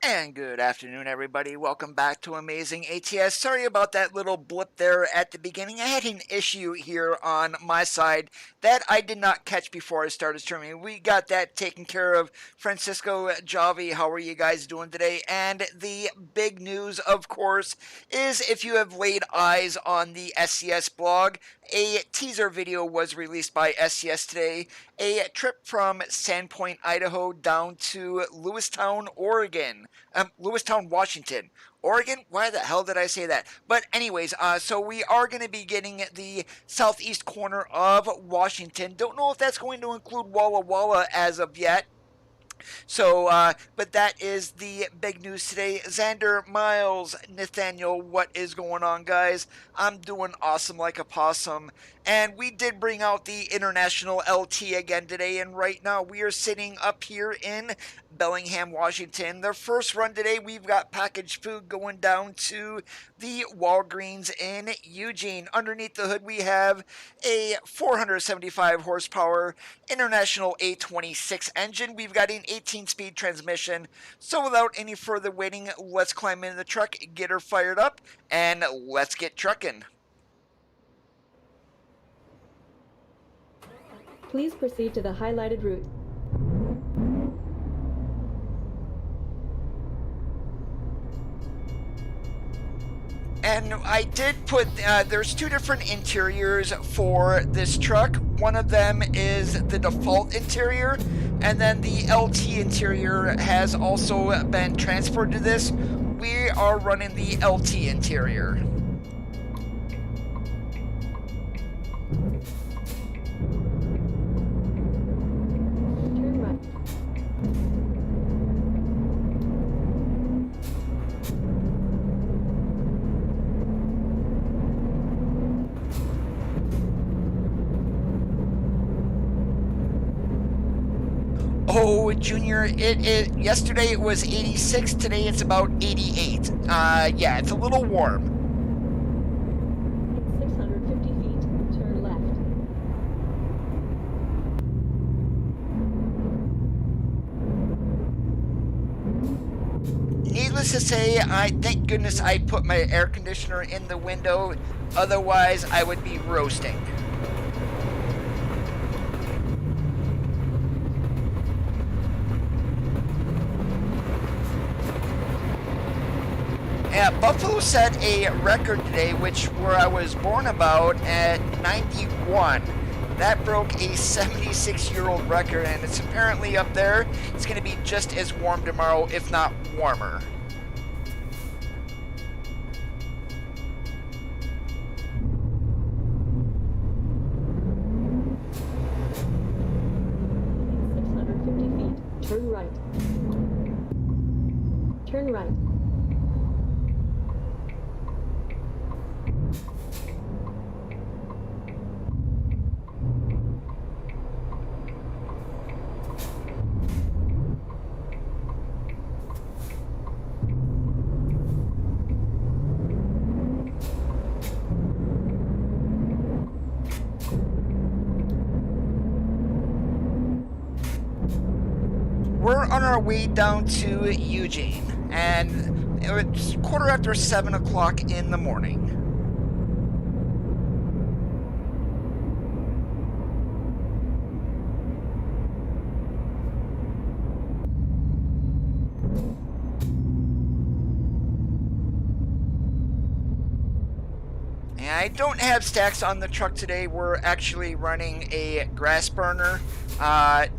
And good afternoon, everybody. Welcome back to Amazing ATS. Sorry about that little blip there at the beginning. I had an issue here on my side that I did not catch before I started streaming. We got that taken care of. Francisco, Javi, how are you guys doing today? And the big news, of course, is if you have laid eyes on the SCS blog, a teaser video was released by SCS today. A trip from Sandpoint, Idaho down to Lewistown, Oregon. Lewistown, Washington. Oregon? Why the hell did I say that? But anyways, so we are going to be getting the southeast corner of Washington. Don't know if that's going to include Walla Walla as of yet. So, but that is the big news today. Xander, Miles, Nathaniel, what is going on, guys? I'm doing awesome like a possum. And we did bring out the International LT again today, and right now we are sitting up here in Bellingham, Washington. Their first run today, we've got packaged food going down to the Walgreens in Eugene. Underneath the hood, we have a 475 horsepower International 826 engine. We've got an 18-speed transmission. So without any further waiting, let's climb into the truck, get her fired up, and let's get trucking. Please proceed to the highlighted route. And I did put, there's two different interiors for this truck. One of them is the default interior, and then the LT interior has also been transferred to this. We are running the LT interior. Oh, Junior, yesterday it was 86, today it's about 88. Yeah, it's a little warm. 650 feet, turn left. Needless to say, thank goodness I put my air conditioner in the window, otherwise I would be roasting. Yeah, Buffalo set a record today, where I was born about at 91. That broke a 76-year-old record, and it's apparently up there. It's going to be just as warm tomorrow, if not warmer. Turn right. Turn right. We're on our way down to Eugene, and it's 7:15 o'clock in the morning. And I don't have stacks on the truck today. We're actually running a grass burner.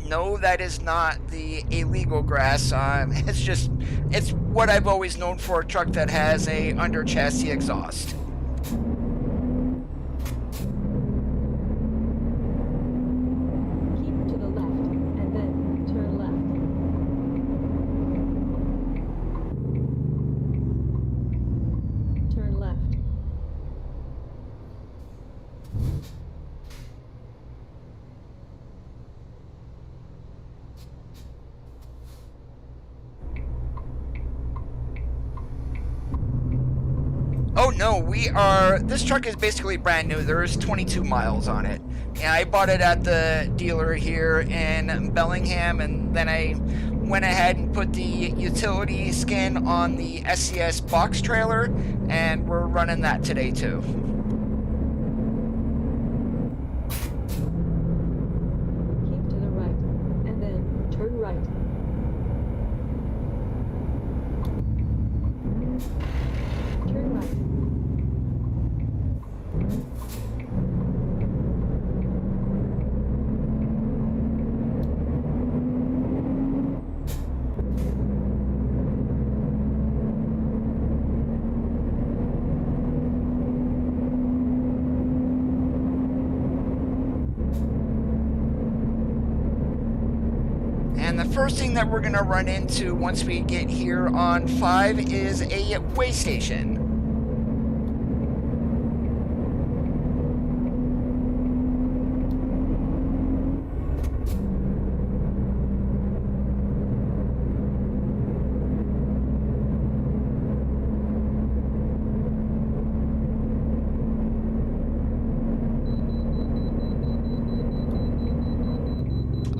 No, that is not the illegal grass. It's what I've always known for a truck that has a under chassis exhaust. Keep to the left, and then turn left. Turn left. Oh no, this truck is basically brand new. There's 22 miles on it. And I bought it at the dealer here in Bellingham, and then I went ahead and put the utility skin on the SCS box trailer, and we're running that today too. Keep to the right, and then turn right. Turn right. And the first thing that we're going to run into once we get here on 5 is a way station.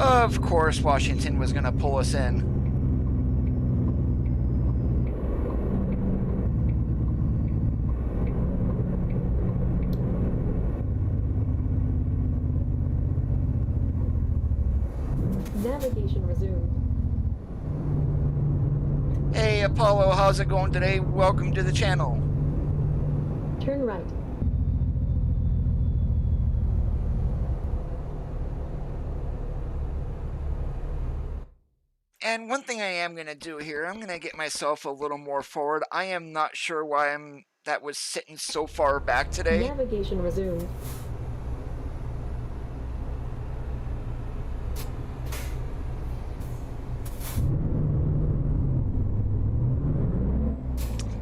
Of course, Washington was going to pull us in. Navigation resumed. Hey Apollo, how's it going today? Welcome to the channel. Turn right. And one thing I am going to do here, I'm going to get myself a little more forward. I am not sure why that was sitting so far back today. Navigation resumed.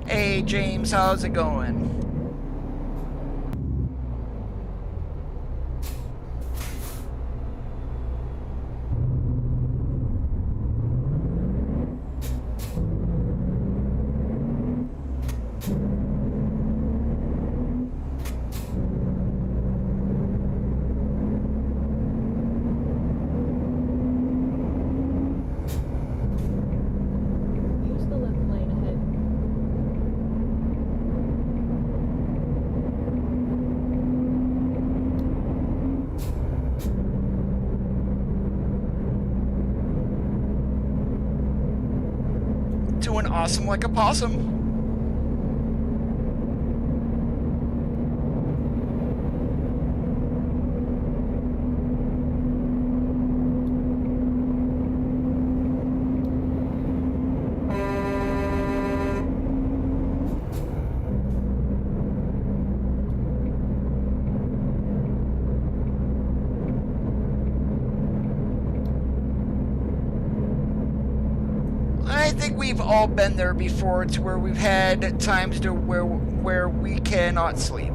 Hey James, how's it going? Use the left lane ahead. Doing awesome like a possum. I think we've all been there before, to where we've had times to where we cannot sleep.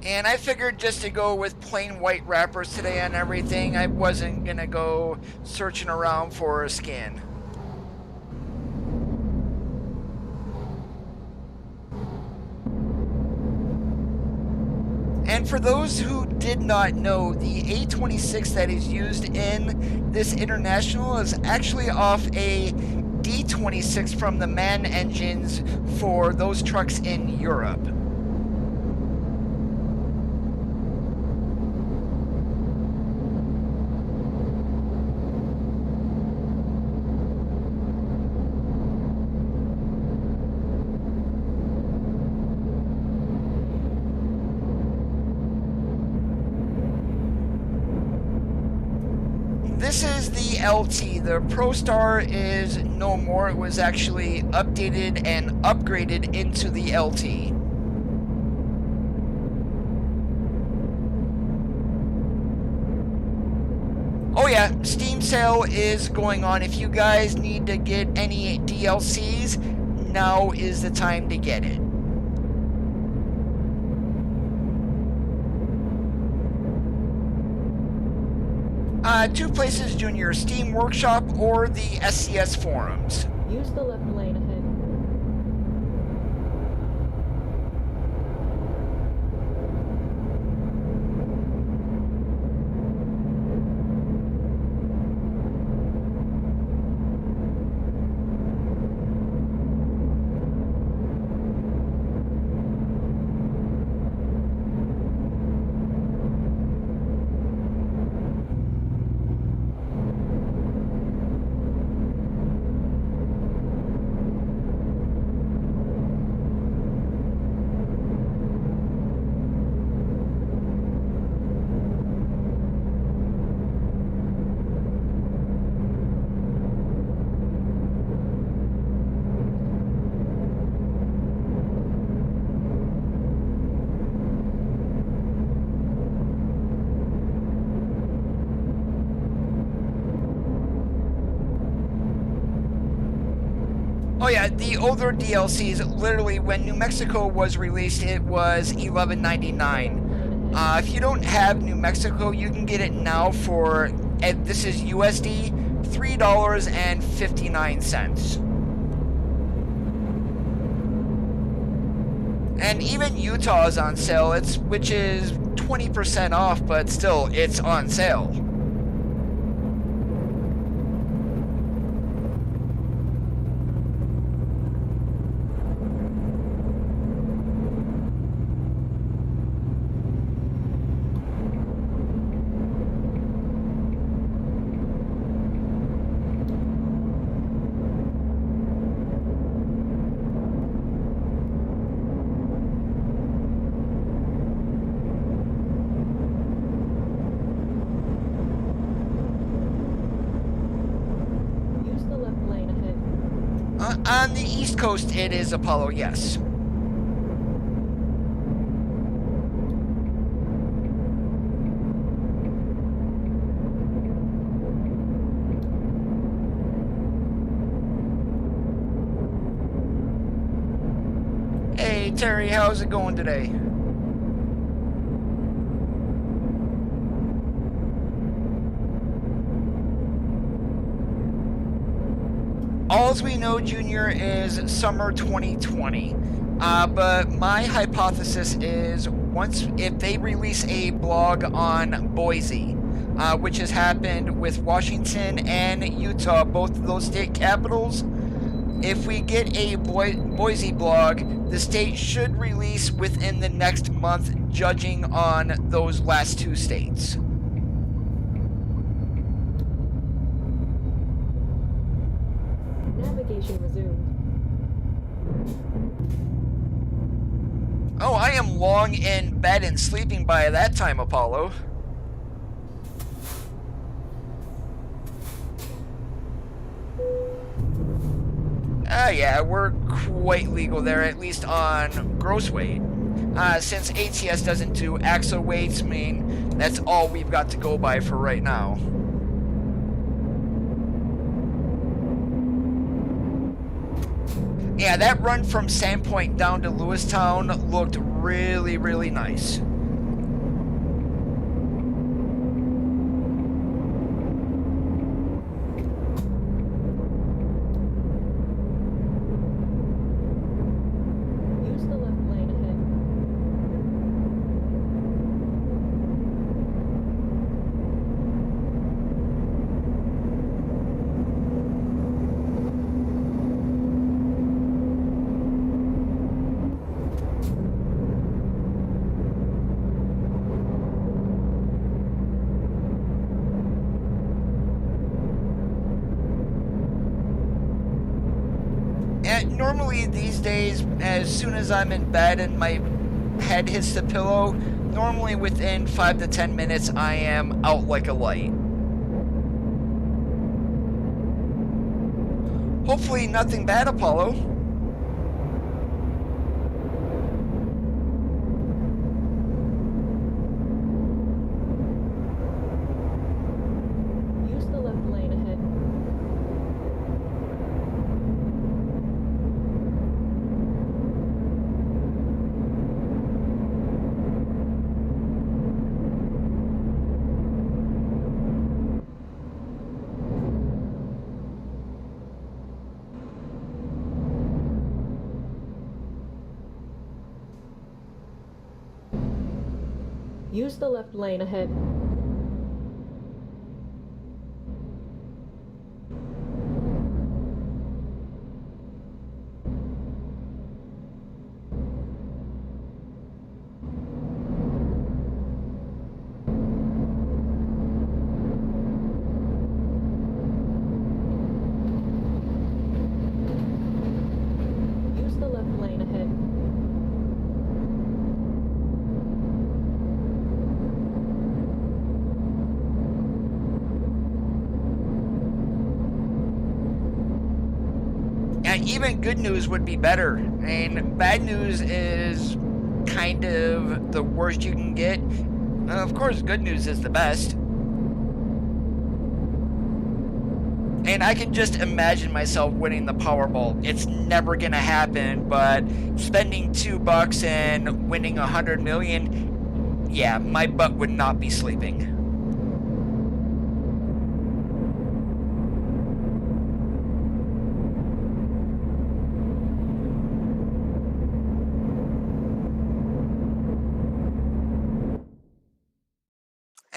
And I figured just to go with plain white wrappers today on everything, I wasn't going to go searching around for a skin. And for those who did not know, the A26 that is used in this International is actually off a D26 from the MAN engines for those trucks in Europe. This is the LT. The ProStar is no more. It was actually updated and upgraded into the LT. Oh yeah, Steam sale is going on. If you guys need to get any DLCs, now is the time to get it. Two places, Junior: Steam Workshop or the SCS forums. Use the left lane ahead. Oh yeah, the older DLCs, literally when New Mexico was released, it was $11.99. If you don't have New Mexico, you can get it now for, this is USD, $3.59. And even Utah is on sale, which is 20% off, but still, it's on sale. On the East Coast, it is Apollo, yes. Hey, Terry, how's it going today? All we know, Junior, is summer 2020. But my hypothesis is if they release a blog on Boise, which has happened with Washington and Utah, both of those state capitals, if we get a Boise blog, the state should release within the next month, judging on those last two states. Navigation resumed. Oh, I am long in bed and sleeping by that time, Apollo. Yeah, we're quite legal there, at least on gross weight. Since ATS doesn't do axle weights, I mean, that's all we've got to go by for right now. Yeah, that run from Sandpoint down to Lewistown looked really, really nice. Use the left lane ahead. And normally these days, as soon as I'm in bed and my head hits the pillow, normally within 5 to 10 minutes I am out like a light. Hopefully nothing bad, Apollo. Use the left lane ahead. Use the left lane ahead. Use the left lane ahead. Yeah, even good news would be better. I mean, bad news is kind of the worst you can get. Of course, good news is the best. And I can just imagine myself winning the Powerball. It's never gonna happen, but spending $2 and winning 100 million, yeah, my butt would not be sleeping.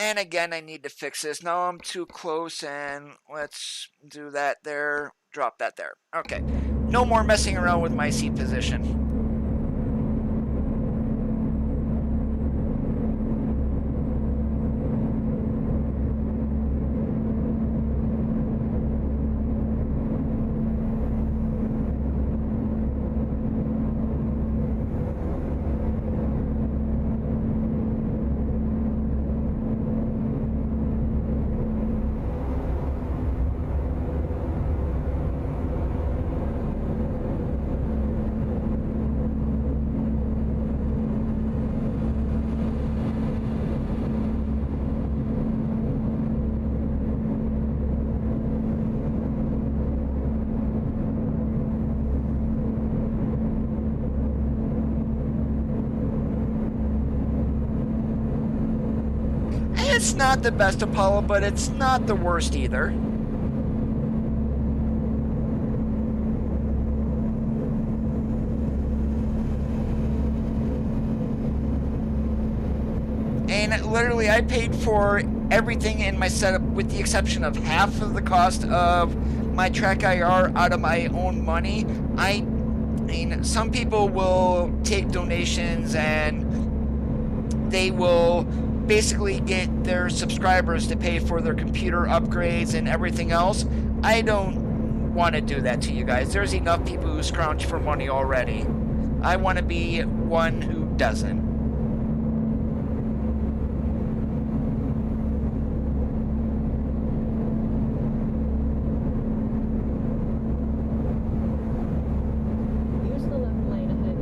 And again, I need to fix this. Now I'm too close, and let's do that there. Drop that there. Okay. No more messing around with my seat position. It's not the best Apollo, but it's not the worst either. And literally, I paid for everything in my setup with the exception of half of the cost of my TrackIR out of my own money. I mean, some people will take donations and they will basically get their subscribers to pay for their computer upgrades and everything else. I don't want to do that to you guys. There's enough people who scrounge for money already. I want to be one who doesn't. Use the left lane ahead.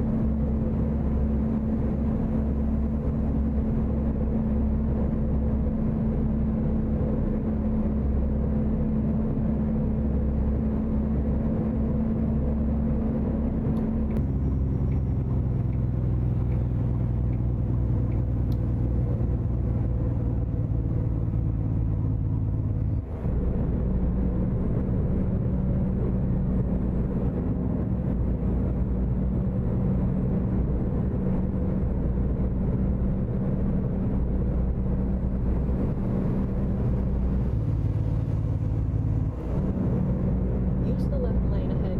Use the left lane ahead.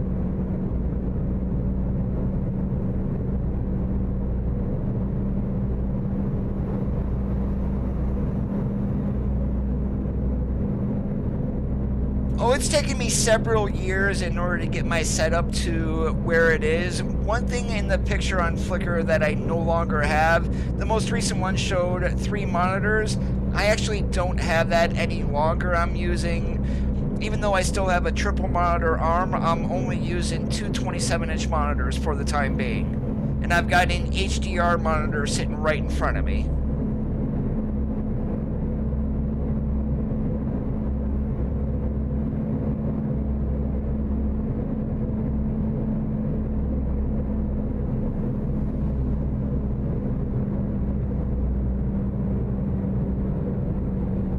Oh, it's taken me several years in order to get my setup to where it is. One thing in the picture on Flickr that I no longer have, the most recent one showed 3 monitors. I actually don't have that any longer. I'm using, even though I still have a triple monitor arm, I'm only using 2 27-inch monitors for the time being. And I've got an HDR monitor sitting right in front of me.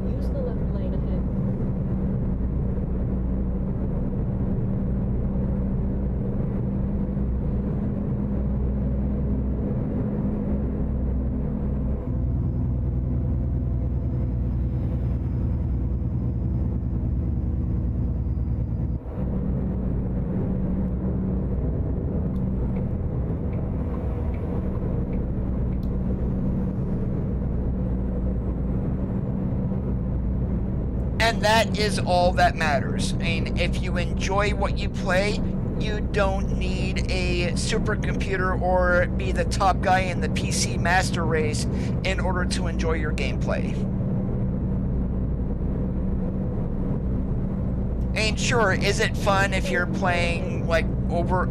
Use the left lane ahead. And that is all that matters. I mean, if you enjoy what you play, you don't need a supercomputer or be the top guy in the PC master race in order to enjoy your gameplay. And sure, is it fun if you're playing like over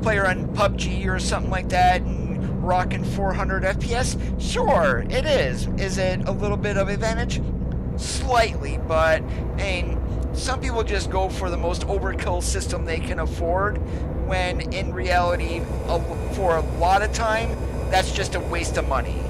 player on PUBG or something like that and rocking 400 FPS? Sure, it is. Is it a little bit of advantage? Slightly, but some people just go for the most overkill system they can afford, when in reality, for a lot of time, that's just a waste of money.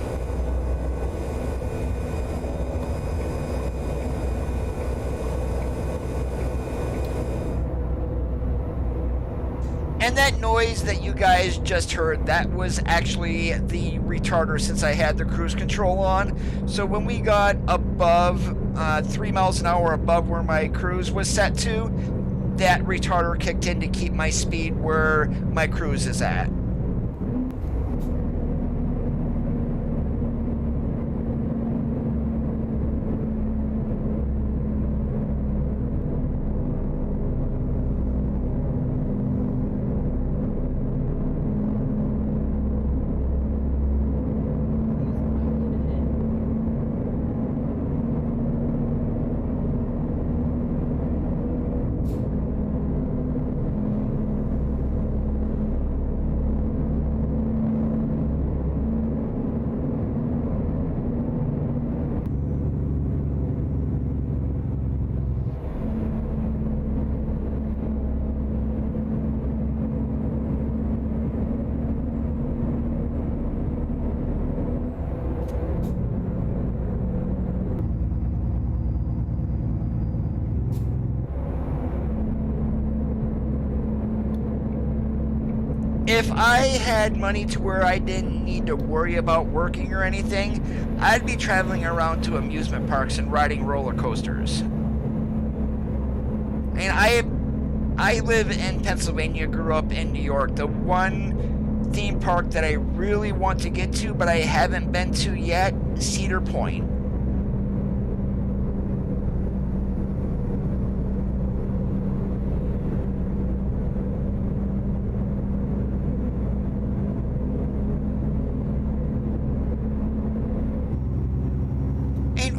And that noise that you guys just heard, that was actually the retarder, since I had the cruise control on. So when we got above 3 miles an hour above where my cruise was set to, that retarder kicked in to keep my speed where my cruise is at. If I had money to where I didn't need to worry about working or anything, I'd be traveling around to amusement parks and riding roller coasters. And I live in Pennsylvania, grew up in New York. The one theme park that I really want to get to, but I haven't been to yet, Cedar Point.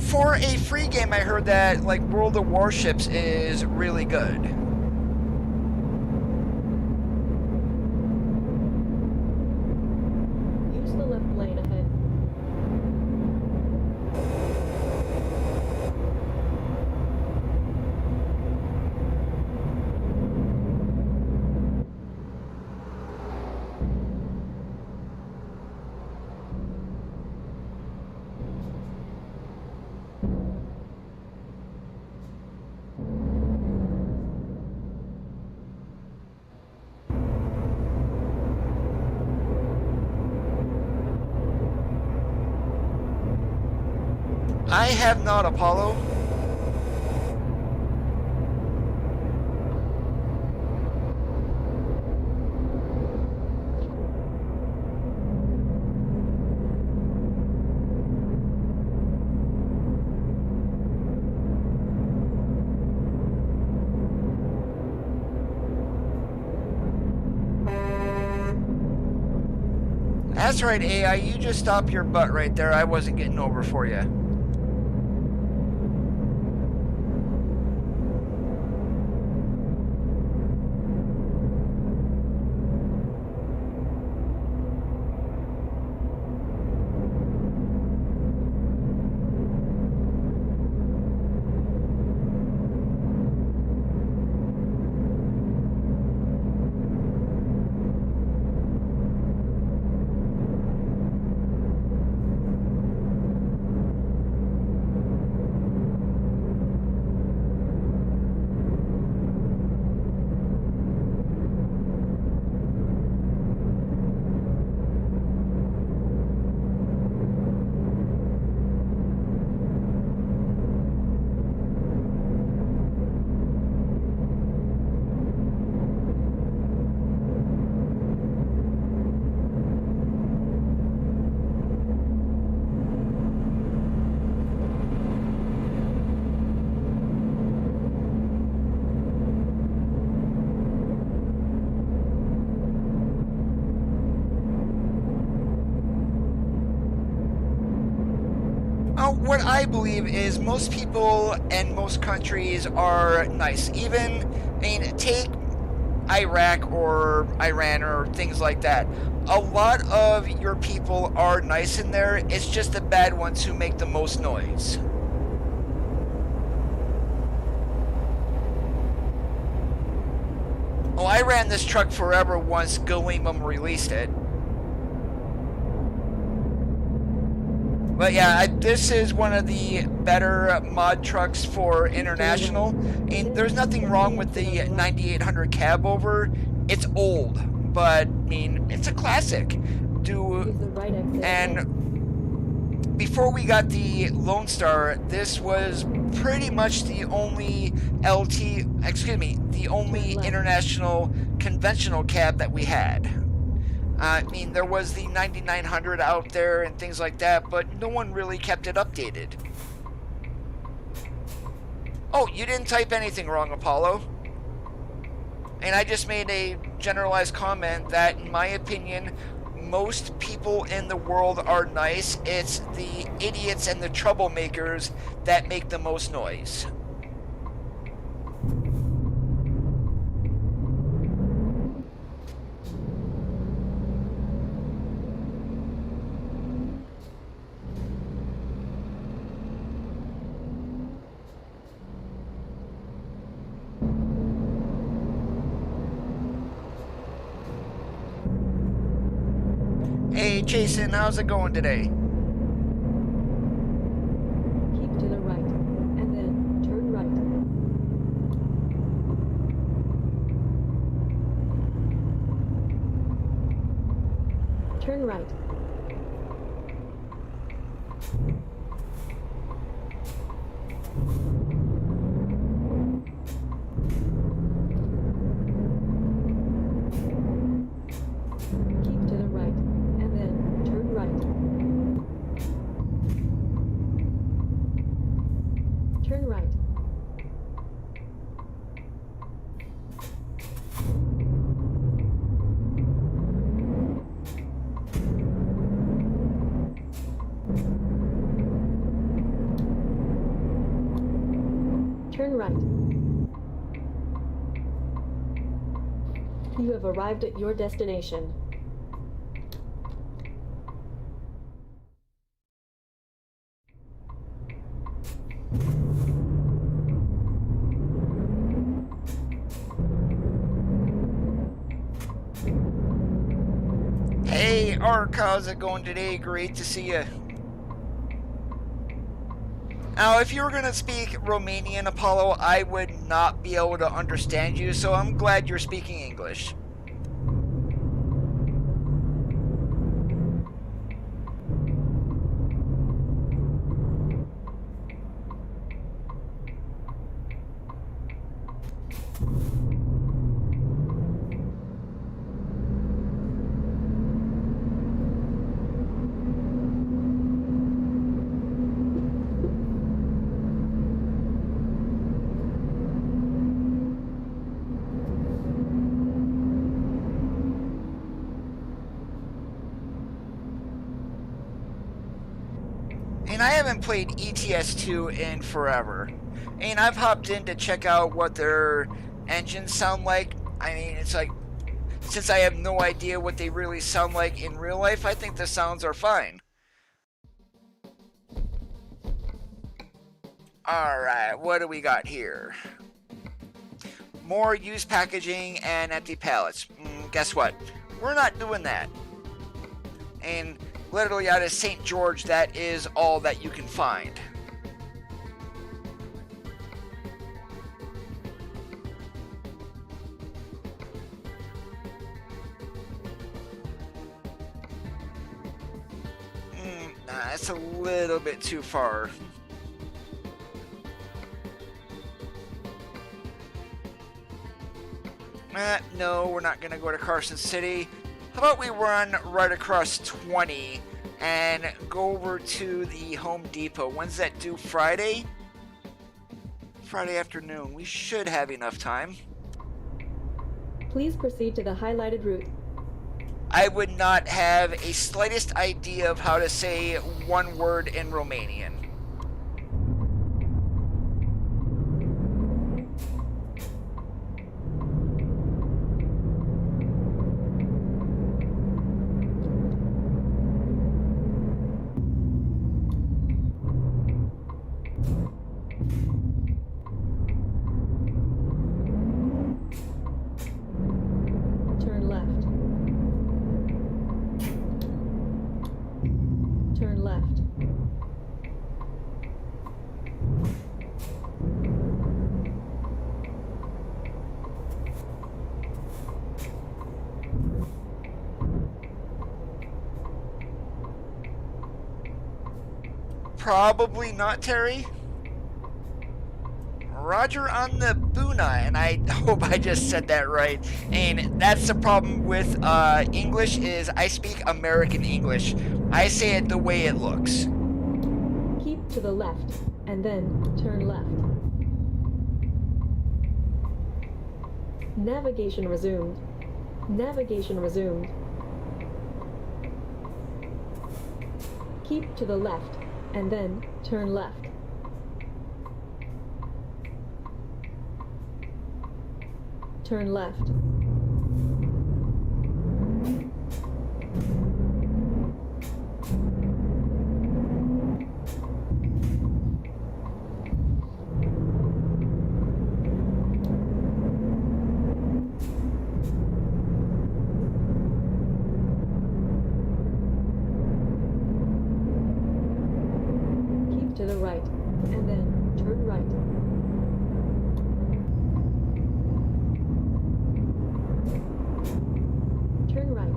For a free game, I heard that like World of Warships is really good. Use the left lane ahead. I have not, Apollo. That's right, AI, you just stop your butt right there. I wasn't getting over for you. what I believe is most people and most countries are nice. Even, I mean, take Iraq or Iran or things like that. A lot of your people are nice in there. It's just the bad ones who make the most noise. Oh, I ran this truck forever once Galeemum released it. But yeah, this is one of the better mod trucks for international. And there's nothing wrong with the 9800 cab over. It's old, but I mean, it's a classic. And before we got the Lone Star, this was pretty much the only the only international conventional cab that we had. I mean, there was the 9900 out there and things like that, but no one really kept it updated. Oh, you didn't type anything wrong, Apollo. And I just made a generalized comment that, in my opinion, most people in the world are nice. It's the idiots and the troublemakers that make the most noise. Hey Jason, how's it going today? Keep to the right, and then turn right. Turn right. Keep to the right, and then turn right. Turn right. Turn right. You have arrived at your destination. Hey Ark, how's it going today? Great to see you. Now, if you were going to speak Romanian, Apollo, I would not be able to understand you, so I'm glad you're speaking English. And I haven't played ETS2 in forever. And I've hopped in to check out what their engines sound like. I mean, it's like, since I have no idea what they really sound like in real life, I think the sounds are fine. Alright, what do we got here? More used packaging and empty pallets. Guess what? We're not doing that. And literally out of St. George, that is all that you can find. Nah, that's a little bit too far. No, we're not gonna go to Carson City. How about we run right across 20 and go over to the Home Depot? When's that due? Friday? Friday afternoon. We should have enough time. Please proceed to the highlighted route. I would not have a slightest idea of how to say one word in Romanian. Probably not, Terry. Roger on the Buna, and I hope I just said that right. And that's the problem with English is I speak American English. I say it the way it looks. Keep to the left, and then turn left. Navigation resumed. Navigation resumed. Keep to the left, and then turn left. Turn left. Keep to the right, and then turn right. Turn right.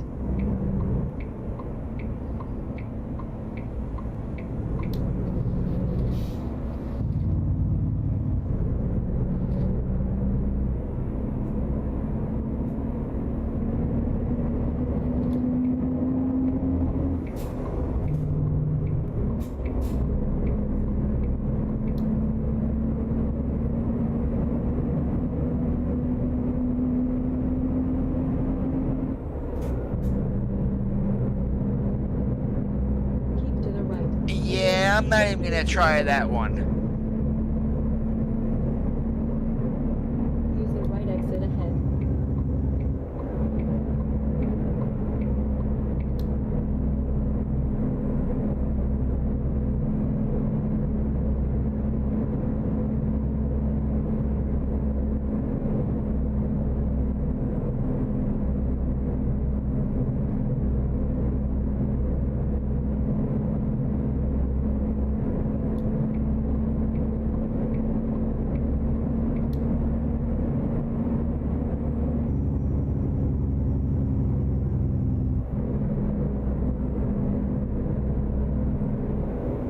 Keep to the right. Yeah, I'm not even gonna try that one. Use the right exit ahead.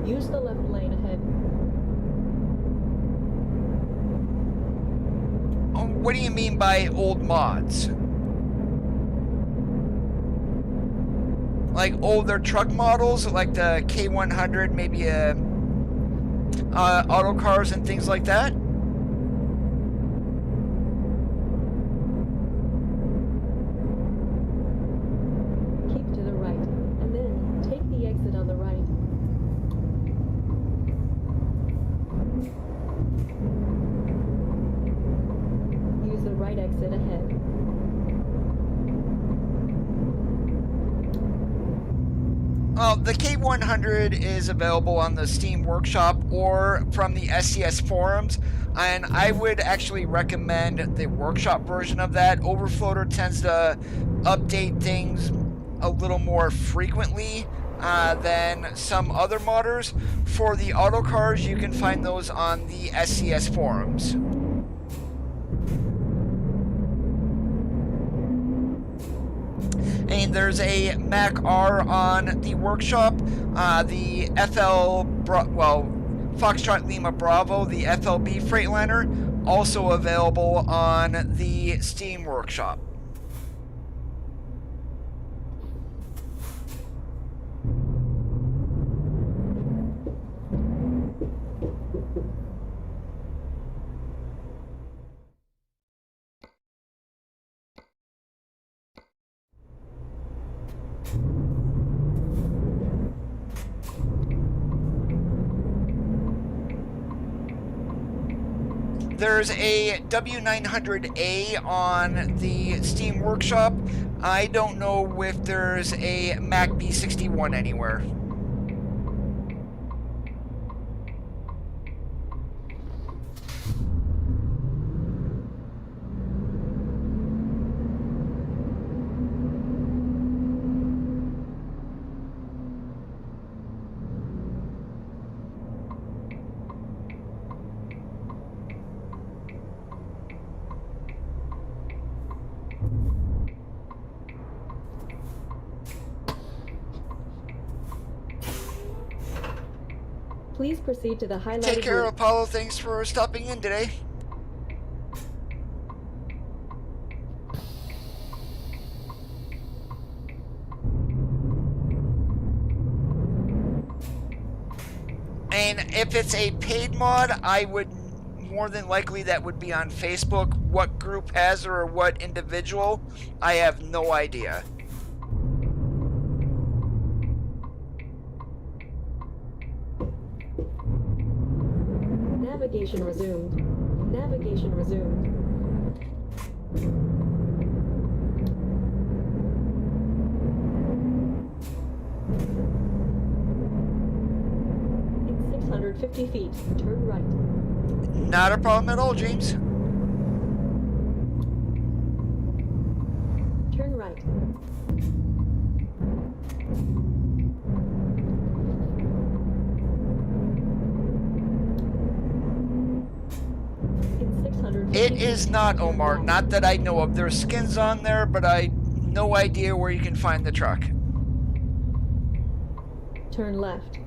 Use the left lane ahead. What do you mean by old mods? Like older truck models, like the K100, maybe auto cars and things like that? Keep to the right, and then take the exit on the right. Use the right exit ahead. Well, the K100 is available on the Steam Workshop or from the SCS forums, and I would actually recommend the Workshop version of that. Overfloater tends to update things a little more frequently than some other modders. For the auto cars, you can find those on the SCS forums. And there's a Mac R on the Workshop, the Foxtrot Lima Bravo, the FLB Freightliner, also available on the Steam Workshop. There's a W900A on the Steam Workshop. I don't know if there's a Mac B61 anywhere. Please proceed to the highlighted Take care, route. Apollo. Thanks for stopping in today. And if it's a paid mod, I would more than likely that would be on Facebook. What group has it or what individual, I have no idea. Navigation resumed. Navigation resumed. In 650 feet, turn right. Not a problem at all, James. Turn right. In 650 It is not, turn Omar. left. Not that I know of. There's skins on there, but I no idea where you can find the truck. Turn left.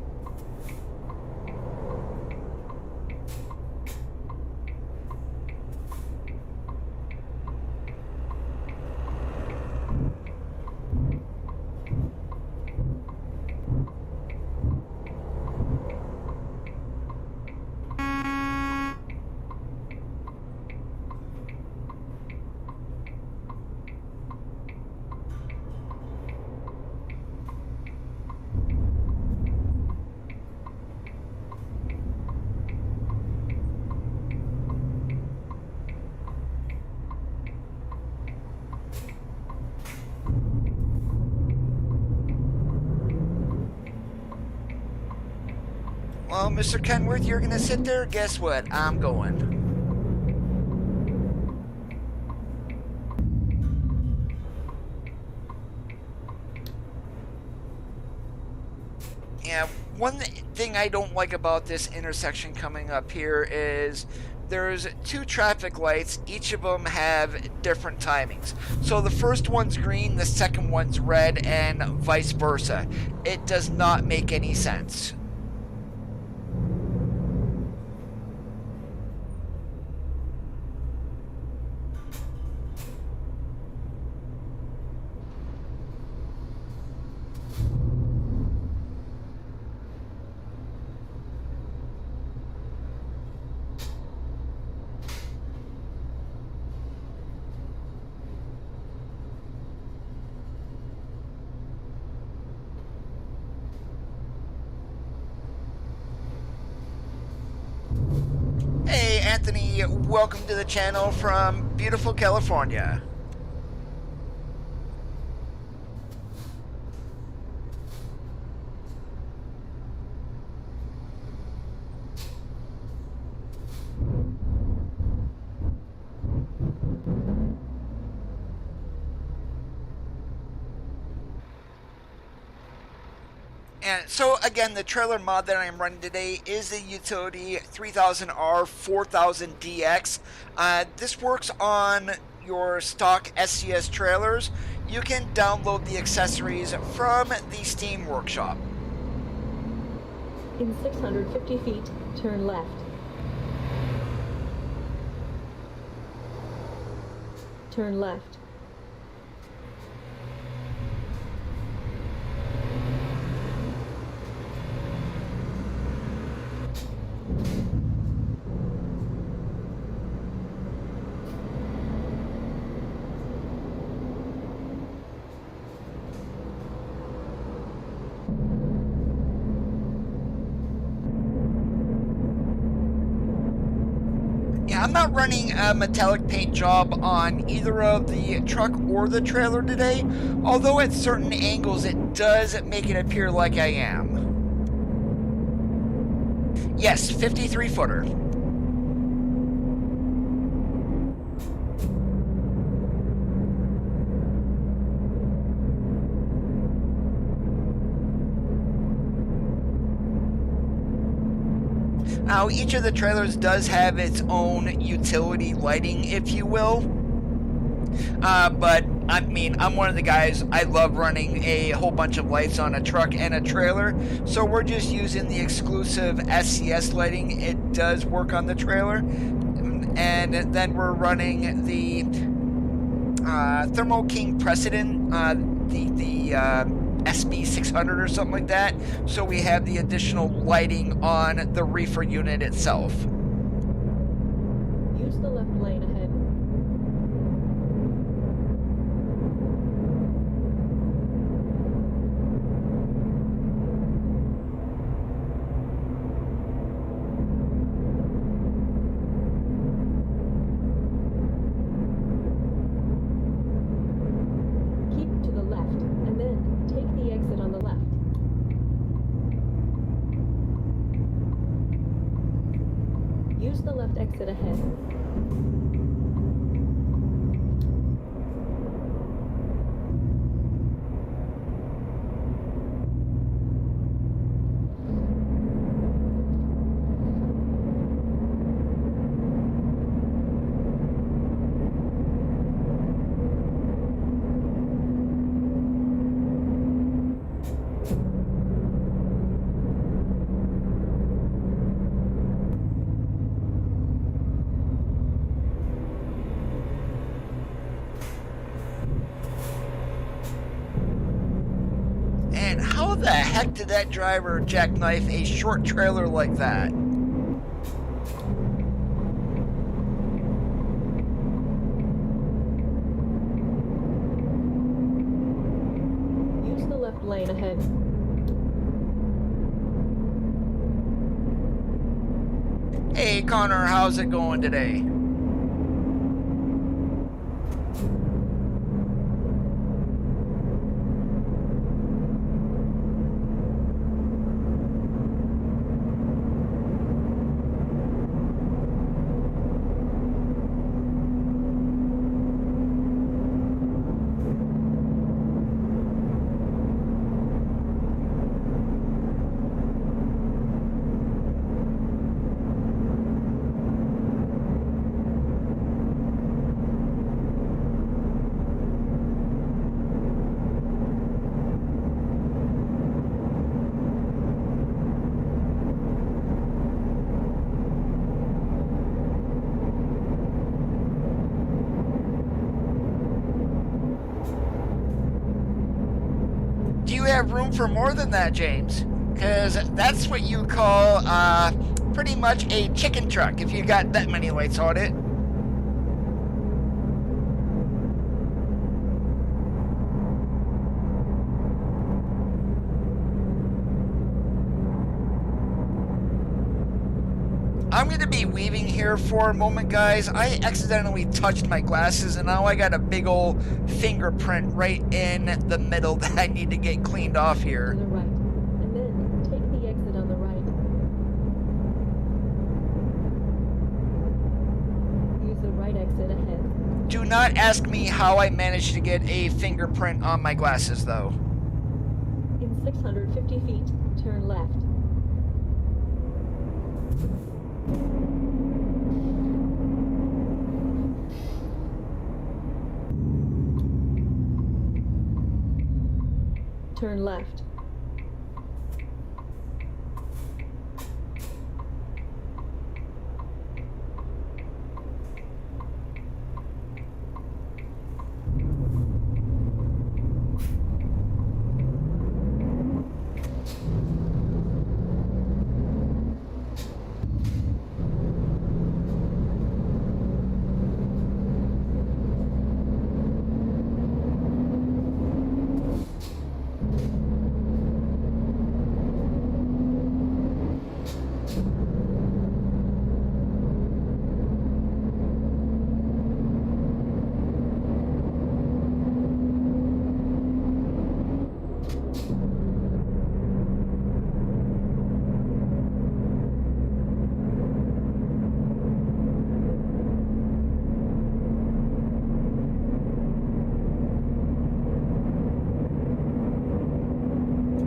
Well, Mr. Kenworth, you're gonna sit there? Guess what? I'm going. Yeah, one thing I don't like about this intersection coming up here is there's two traffic lights. Each of them have different timings. So the first one's green, the second one's red, and vice versa. It does not make any sense. Hey Anthony, welcome to the channel from beautiful California. And so again, the trailer mod that I'm running today is the utility 3000R 4000DX. This works on your stock SCS trailers. You can download the accessories from the Steam Workshop. In 650 feet, turn left. Turn left. I'm not running a metallic paint job on either of the truck or the trailer today, although at certain angles it does make it appear like I am. Yes, 53 footer. Now, each of the trailers does have its own utility lighting, if you will. But I mean, I'm one of the guys, I love running a whole bunch of lights on a truck and a trailer, so we're just using the exclusive SCS lighting. It does work on the trailer. And then we're running the Thermo King Precedent, the SB600 or something like that, so we have the additional lighting on the reefer unit itself. Use the left lane ahead. Keep to the left, and then take the exit on the left. Use the left exit ahead. And how the heck did that driver jackknife a short trailer like that? Use the left lane ahead. Hey Connor, how's it going today? Do you have room for more than that, James? Because that's what you call pretty much a chicken truck if you got that many lights on it. I'm going to be weaving here for a moment, guys. I accidentally touched my glasses, and now I got a big old fingerprint right in the middle that I need to get cleaned off here. To the right, and then take the exit on the right. Use the right exit ahead. Do not ask me how I managed to get a fingerprint on my glasses, though. In 650 feet, turn left. Turn left.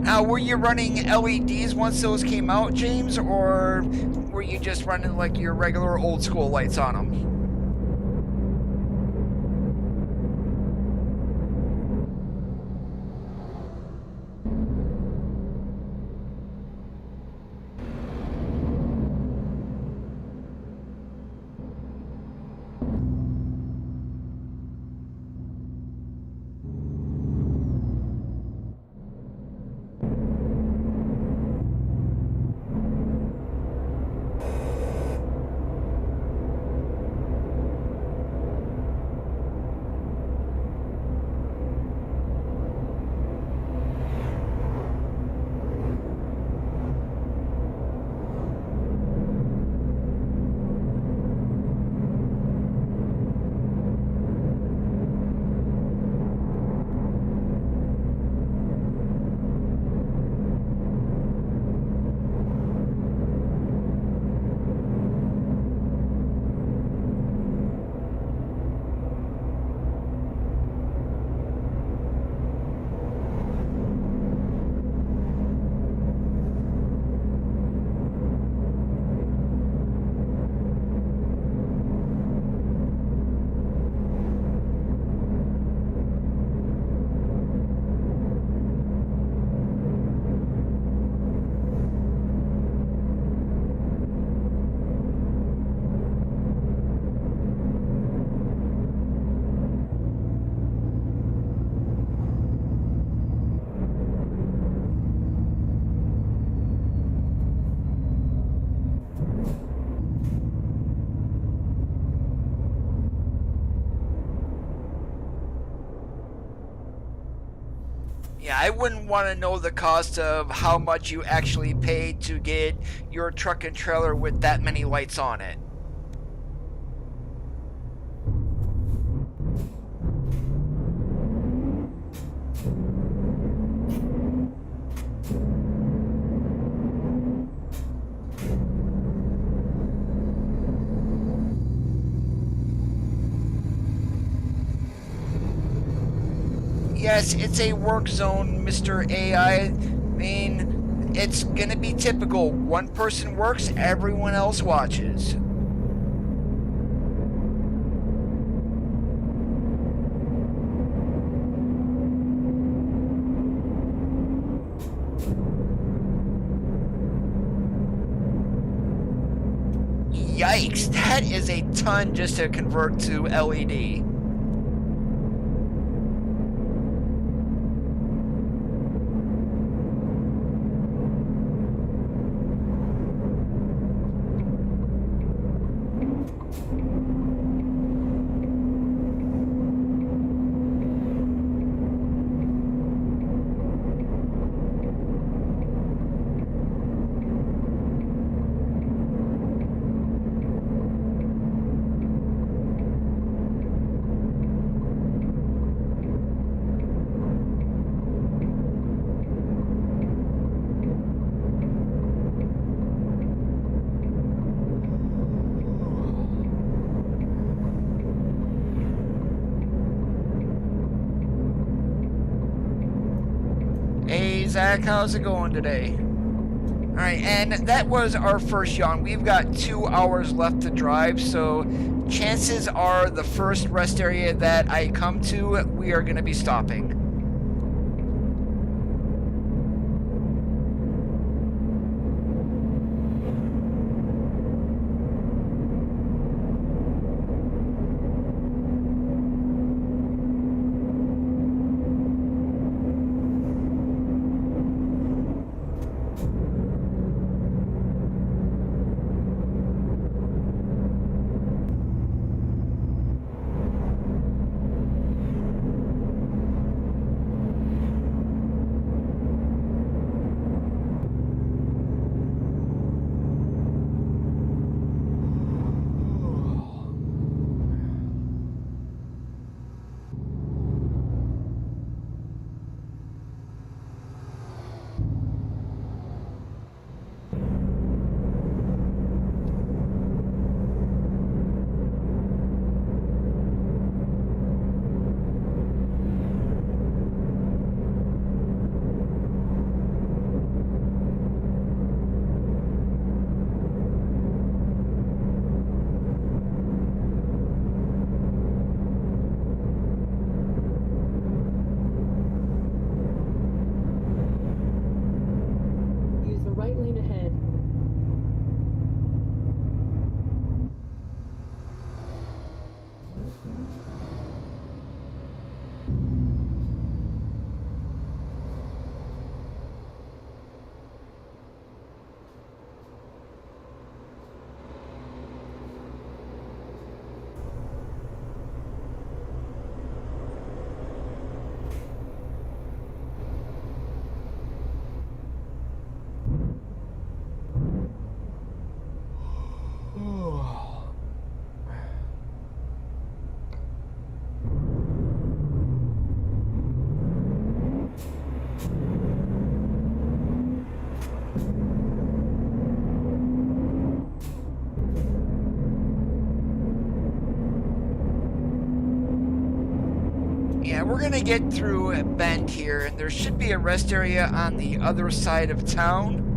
Now, were you running LEDs once those came out, James, or were you just running like your regular old school lights on them? Yeah, I wouldn't want to know the cost of how much you actually paid to get your truck and trailer with that many lights on it. Yes, it's a work zone, Mr. AI. I mean, it's gonna be typical. One person works, everyone else watches. Yikes, that is a ton just to convert to LED. Hey Zach, how's it going today? Alright, and that was our first yawn. We've got 2 hours left to drive, so chances are the first rest area that I come to, we are going to be stopping. Use the right lane ahead. Yeah, we're gonna get through Bend here, and there should be a rest area on the other side of town.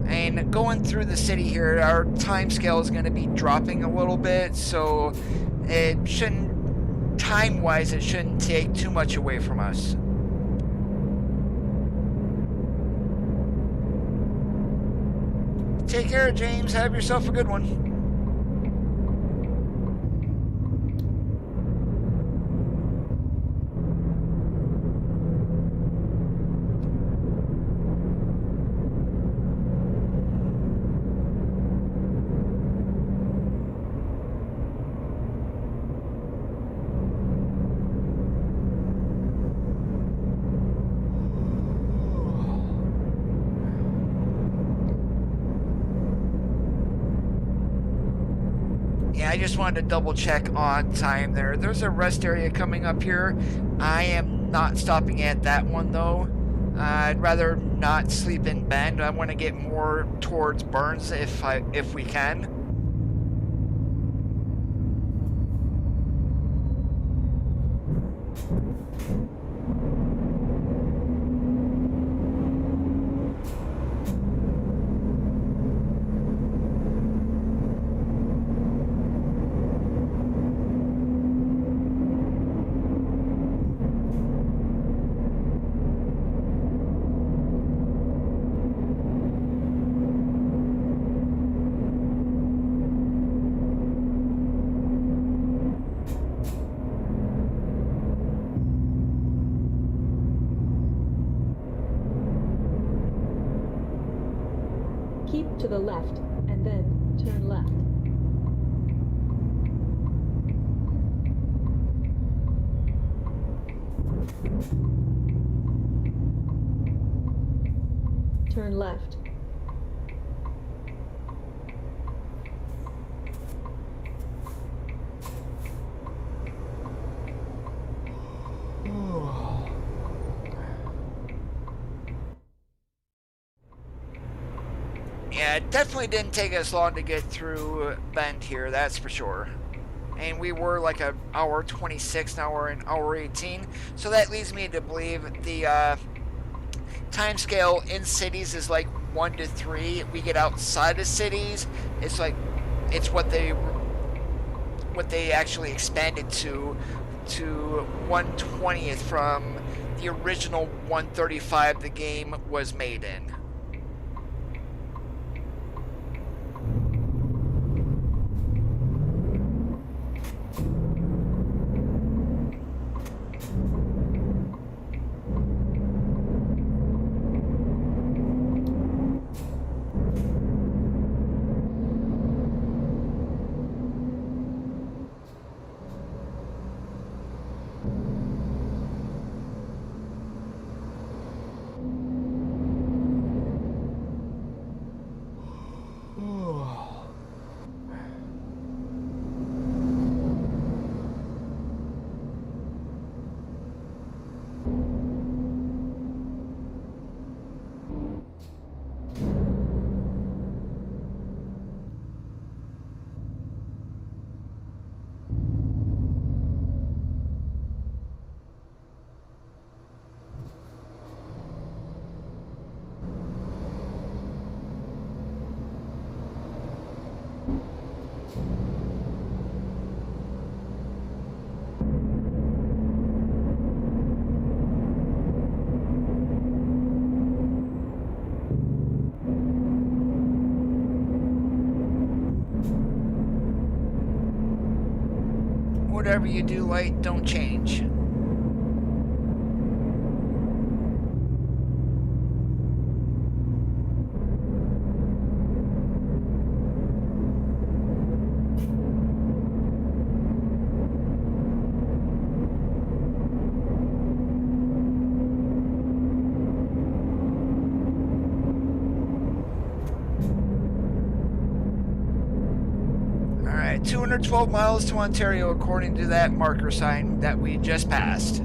And going through the city here, our time scale is gonna be dropping a little bit, so it shouldn't, time-wise, it shouldn't take too much away from us. Take care, James. Have yourself a good one. just wanted to double check on time there. There's a rest area coming up here. I am not stopping at that one though. I'd rather not sleep in Bend. I want to get more towards Burns if we can. Keep to the left, and then turn left. Turn left. Yeah, it definitely didn't take us long to get through Bend here, that's for sure. And we were like an hour 26, now we're an hour 18. So that leads me to believe the time scale in cities is like 1 to 3. We get outside of cities, it's like, it's what they actually expanded to 1/20th from the original 135 the game was made in. Whatever you do, light, don't change. Alright, 212 miles to Ontario according to that marker sign that we just passed.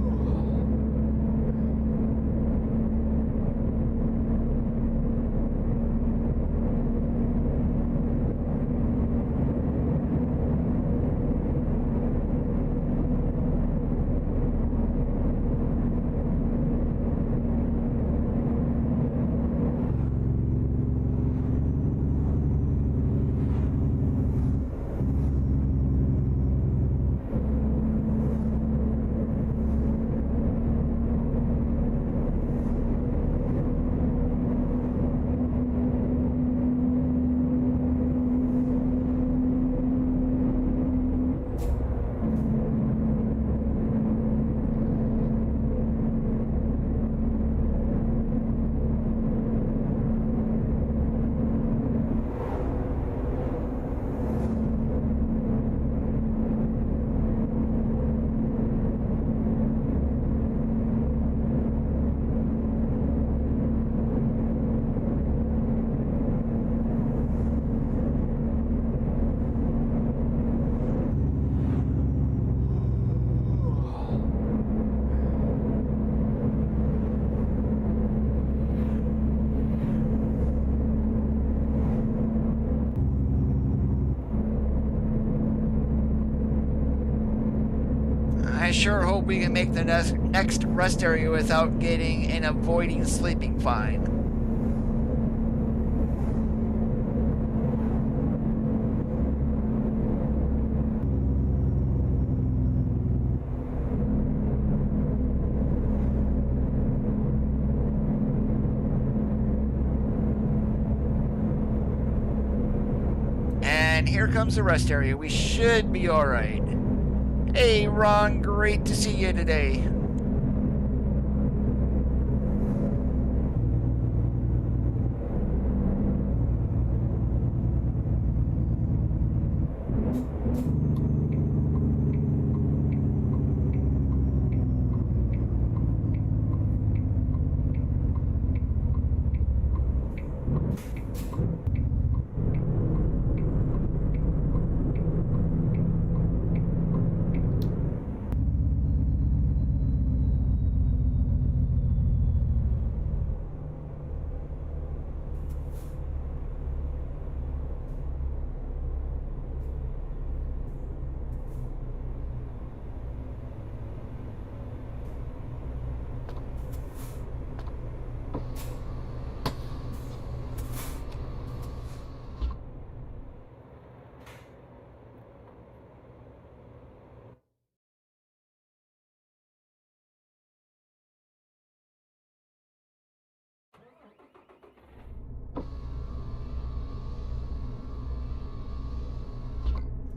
I sure hope we can make the next rest area without getting and avoiding sleeping fine. And here comes the rest area. We should be alright. Hey Ron, great to see you today.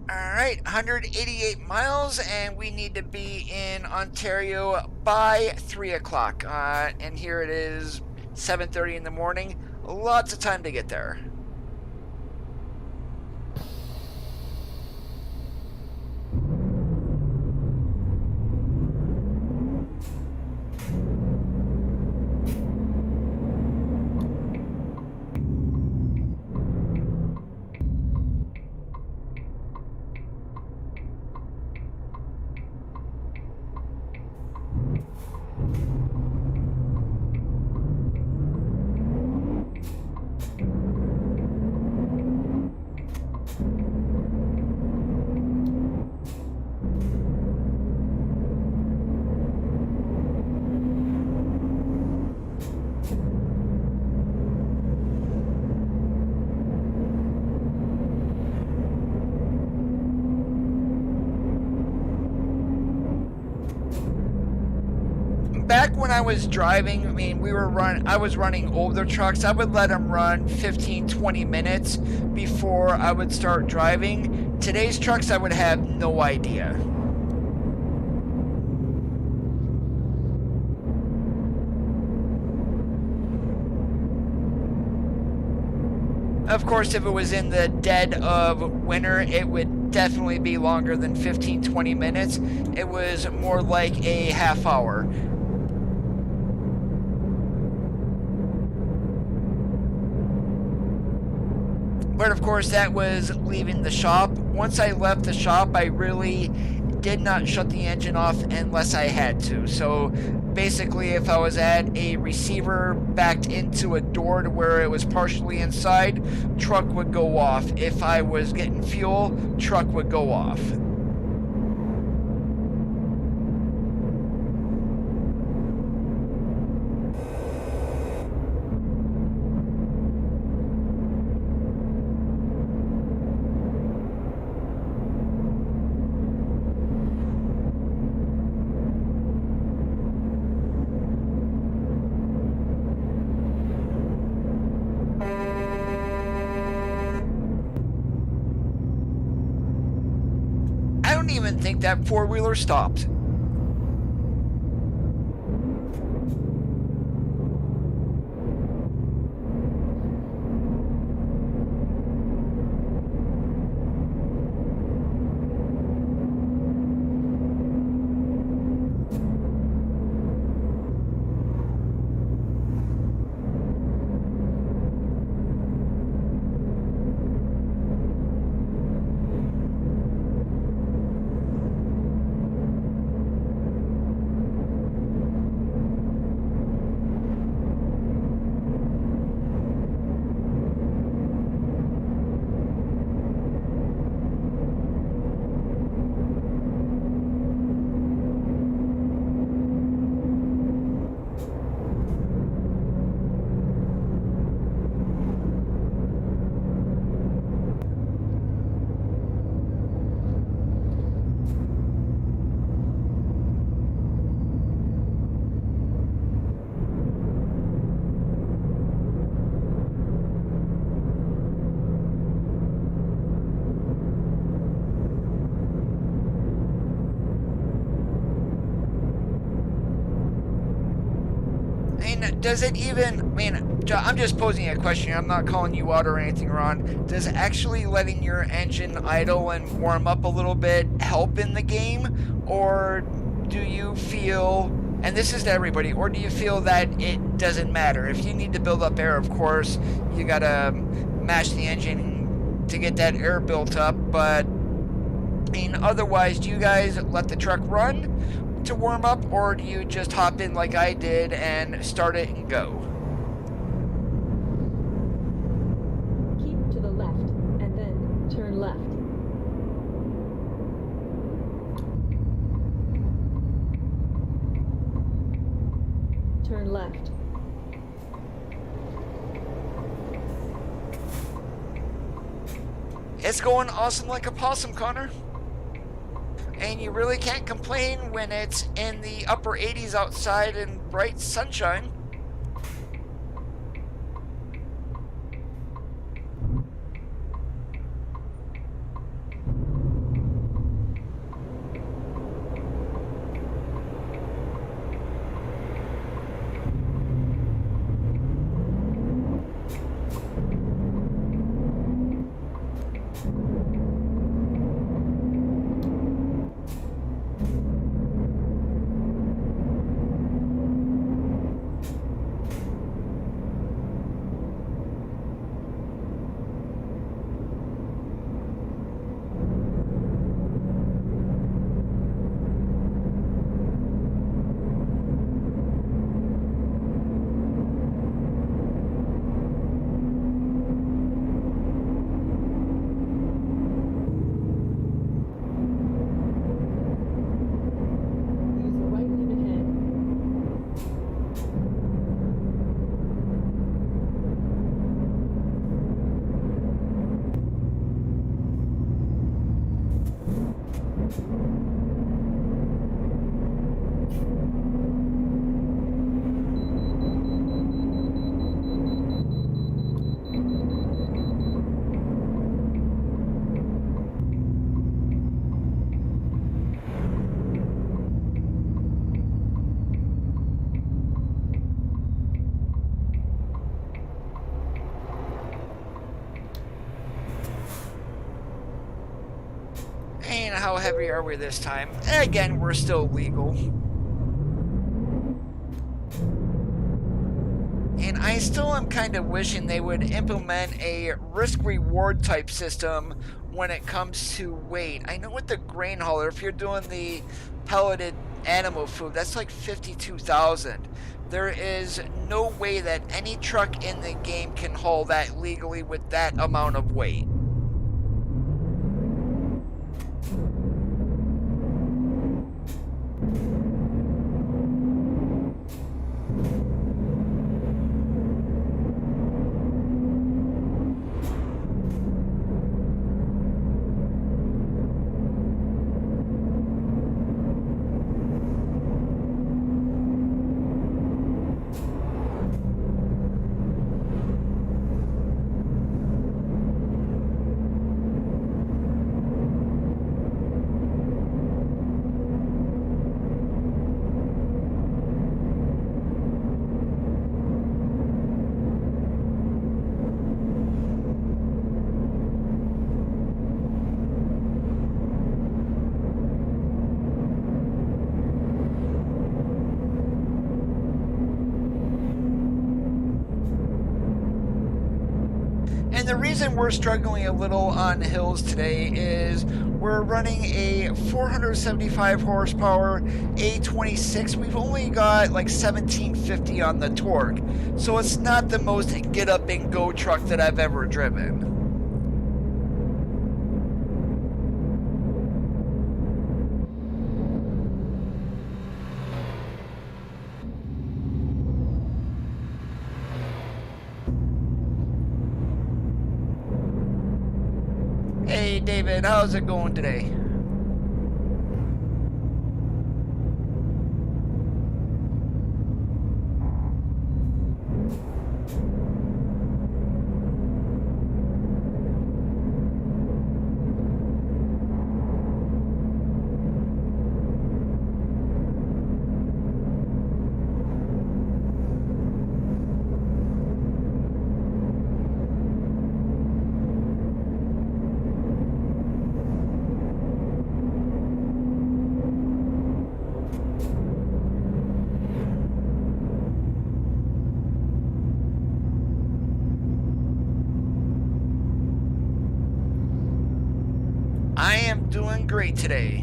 Alright, 188 miles, and we need to be in Ontario by 3 o'clock. And here it is, 7:30 in the morning. Lots of time to get there. Back when I was driving, I mean, I was running older trucks. I would let them run 15-20 minutes before I would start driving. Today's trucks, I would have no idea. Of course, if it was in the dead of winter, it would definitely be longer than 15-20 minutes. It was more like a half hour. But of course, that was leaving the shop. Once I left the shop, I really did not shut the engine off unless I had to. So basically, if I was at a receiver backed into a door to where it was partially inside, truck would go off. If I was getting fuel, truck would go off. I don't even think that four-wheeler stopped. does it even, I mean, I'm just posing a question here, I'm not calling you out or anything, Ron. Does actually letting your engine idle and warm up a little bit help in the game? Or do you feel, and this is to everybody, or do you feel that it doesn't matter? If you need to build up air, of course, you gotta mash the engine to get that air built up, but I mean, otherwise, do you guys let the truck run to warm up, or do you just hop in like I did and start it and go? Keep to the left, and then turn left. Turn left. It's going awesome like a possum, Connor. And you really can't complain when it's in the upper 80s outside and bright sunshine. And how heavy are we this time? Again, we're still legal. And I still am kind of wishing they would implement a risk-reward type system when it comes to weight. I know with the grain hauler, if you're doing the pelleted animal food, that's like 52,000. There is no way that any truck in the game can haul that legally with that amount of weight. And the reason we're struggling a little on hills today is we're running a 475 horsepower A26. We've only got like 1750 on the torque. So it's not the most get up and go truck that I've ever driven. Hey David, how's it going today? doing great today.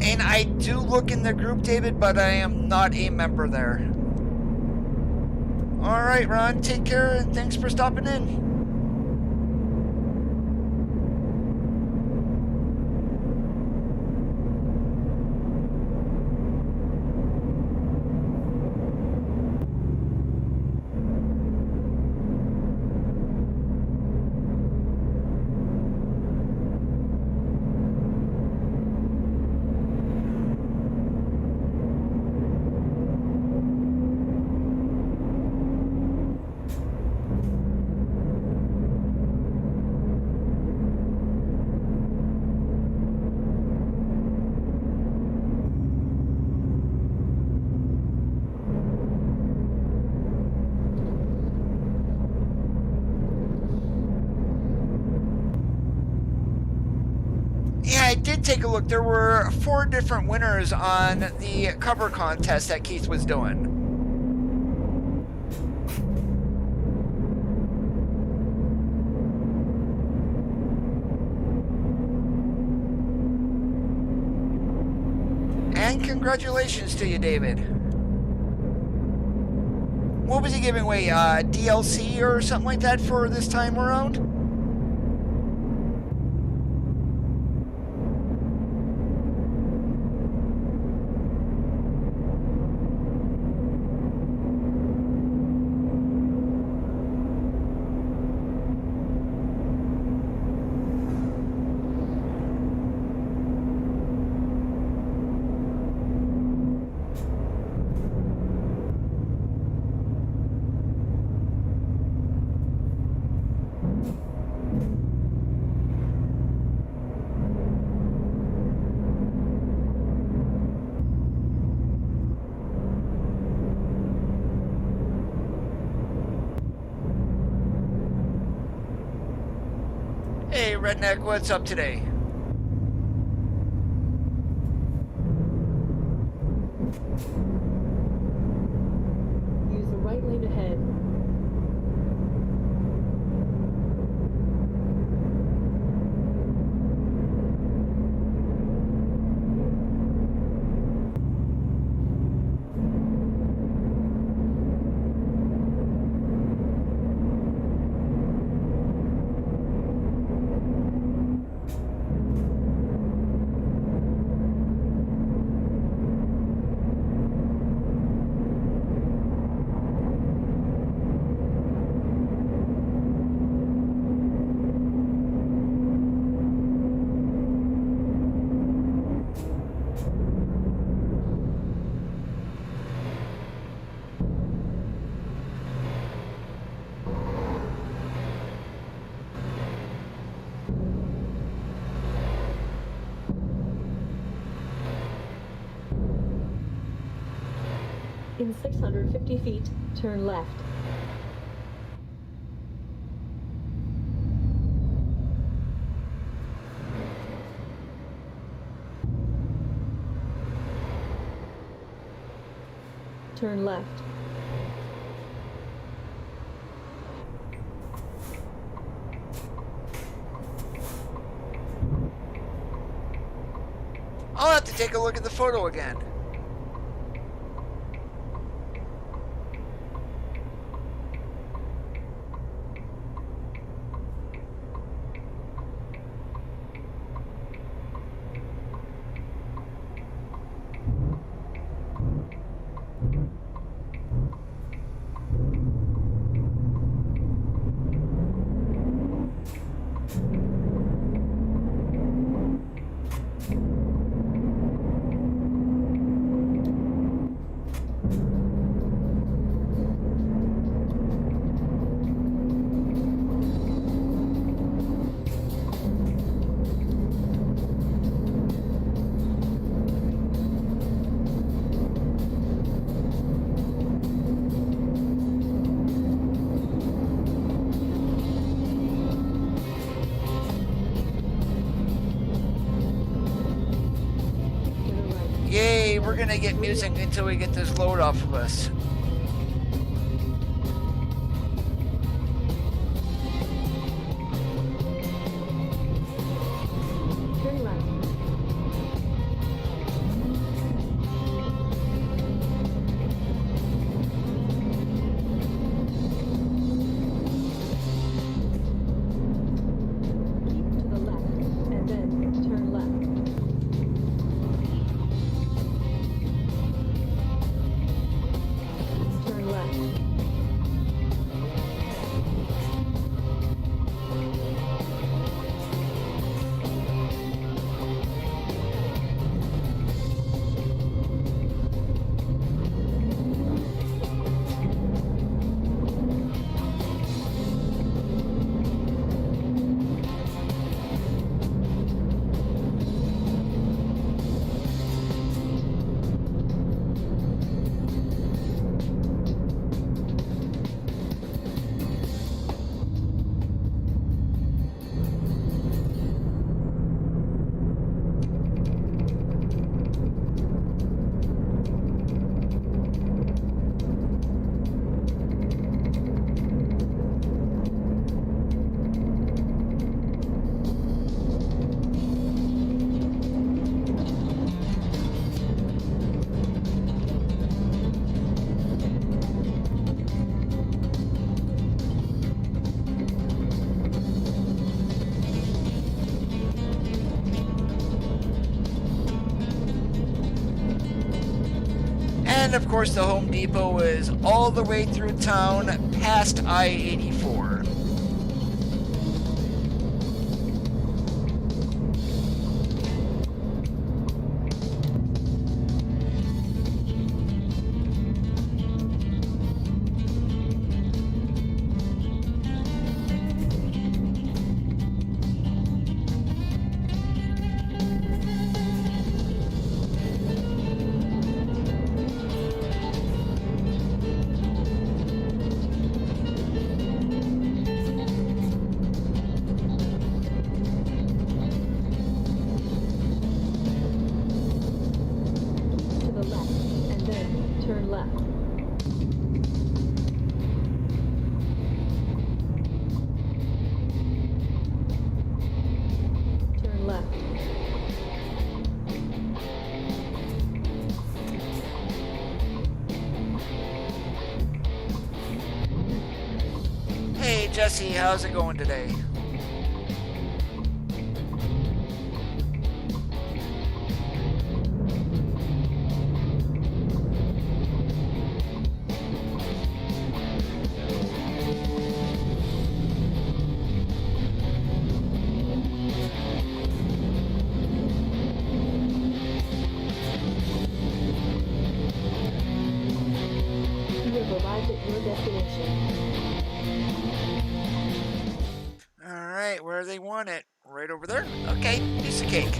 And I do look in the group, David, but I am not a member there. All right, Ron, take care, and thanks for stopping in. Yeah, I did take a look. There were 4 different winners on the cover contest that Keith was doing. And congratulations to you, David. What was he giving away? DLC or something like that for this time around? Hey, Redneck, what's up today? Use the right lane ahead. In 650 feet, turn left. Turn left. I'll have to take a look at the photo again. Okay, we're gonna get music until we get this load off of us. Turn right. Keep to the left, and then turn left. Turn left. And of course, the Home Depot is all the way through town past I-84. To the left, and then turn left. Turn left. Hey Jesse, how's it going today? You have arrived at your destination. Alright, where do they want it? Right over there? Okay, piece of cake.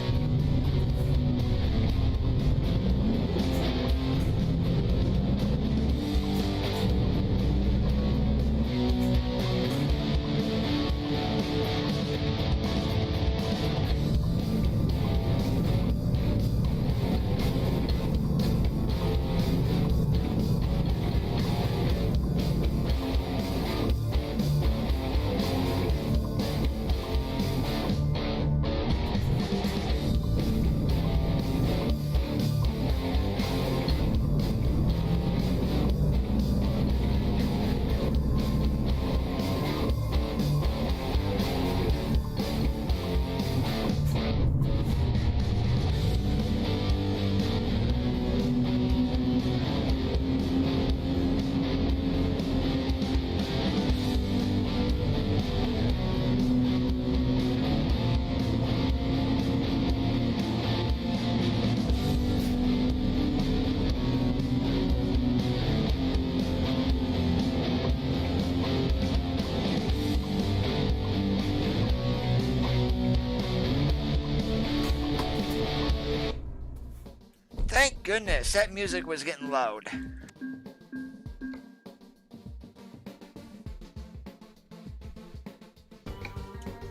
Thank goodness, that music was getting loud.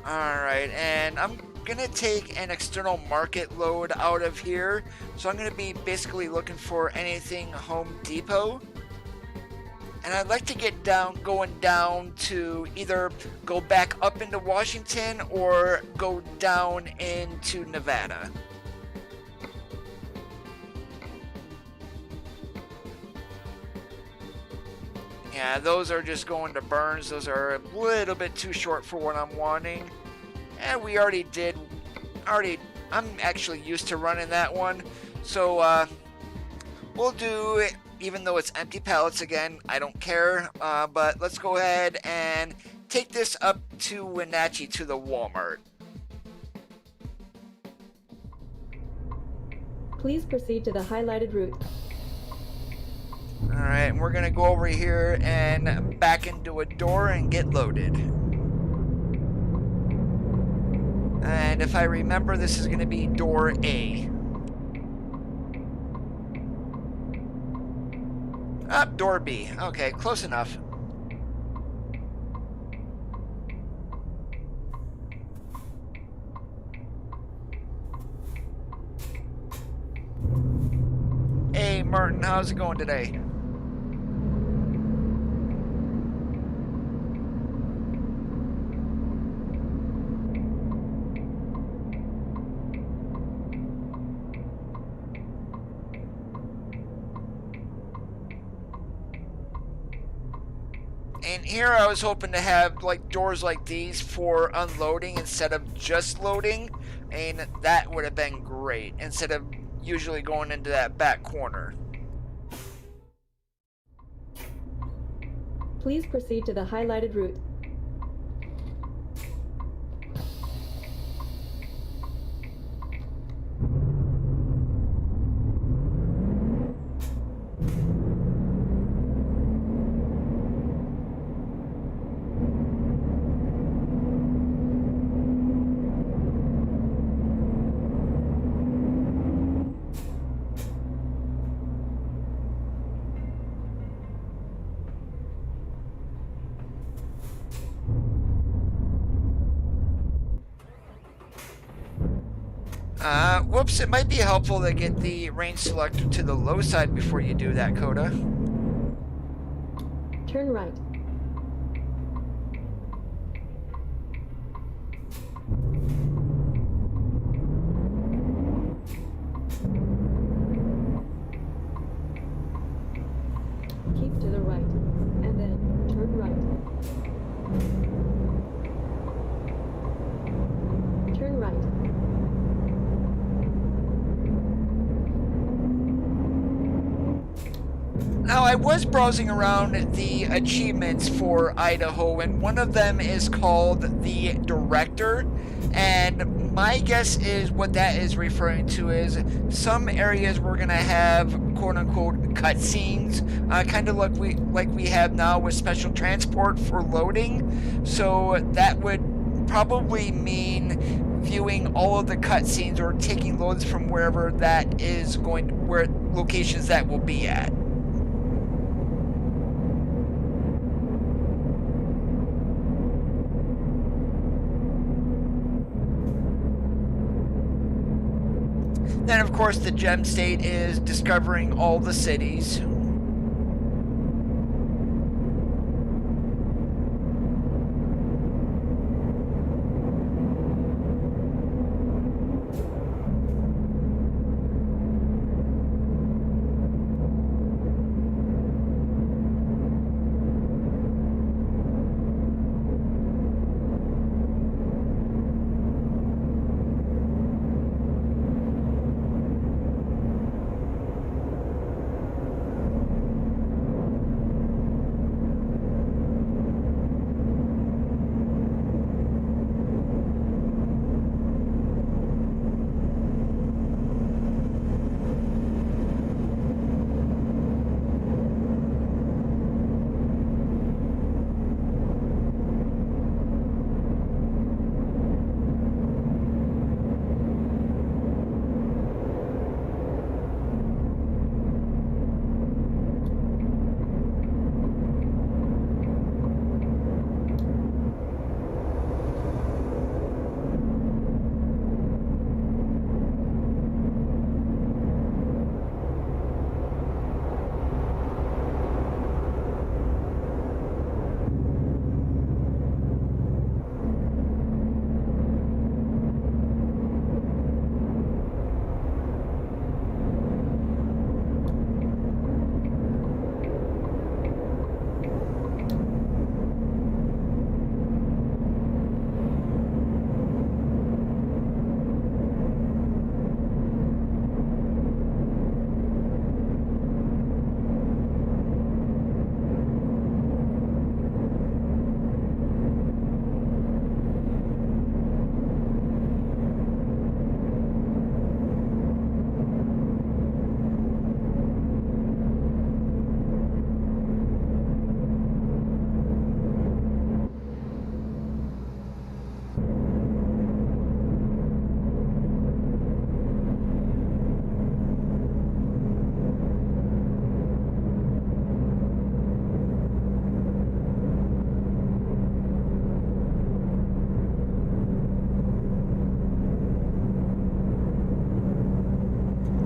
Alright, and I'm going to take an external market load out of here. So I'm going to be basically looking for anything Home Depot. And I'd like to get going down to either go back up into Washington or go down into Nevada. Yeah, those are just going to Burns. Those are a little bit too short for what I'm wanting. And we already did. I'm actually used to running that one. So we'll do it, even though it's empty pallets again. I don't care. But let's go ahead and take this up to Wenatchee to the Walmart. Please proceed to the highlighted route. Alright, and we're going to go over here and back into a door and get loaded. And if I remember, this is going to be door A. Door B. Okay, close enough. Hey, Martin, how's it going today? And here I was hoping to have like doors like these for unloading instead of just loading, and that would have been great instead of usually going into that back corner. Please proceed to the highlighted route. Whoops, it might be helpful to get the range selector to the low side before you do that, Coda. Turn right. Keep to the right, and then turn right. Turn right. Now, I was browsing around the achievements for Idaho, and one of them is called the Director, and my guess is what that is referring to is some areas we're going to have quote-unquote cutscenes, kind of like we have now with special transport for loading, so that would probably mean viewing all of the cutscenes or taking loads from wherever that is going, where locations that will be at. Then, of course, the gem state is discovering all the cities.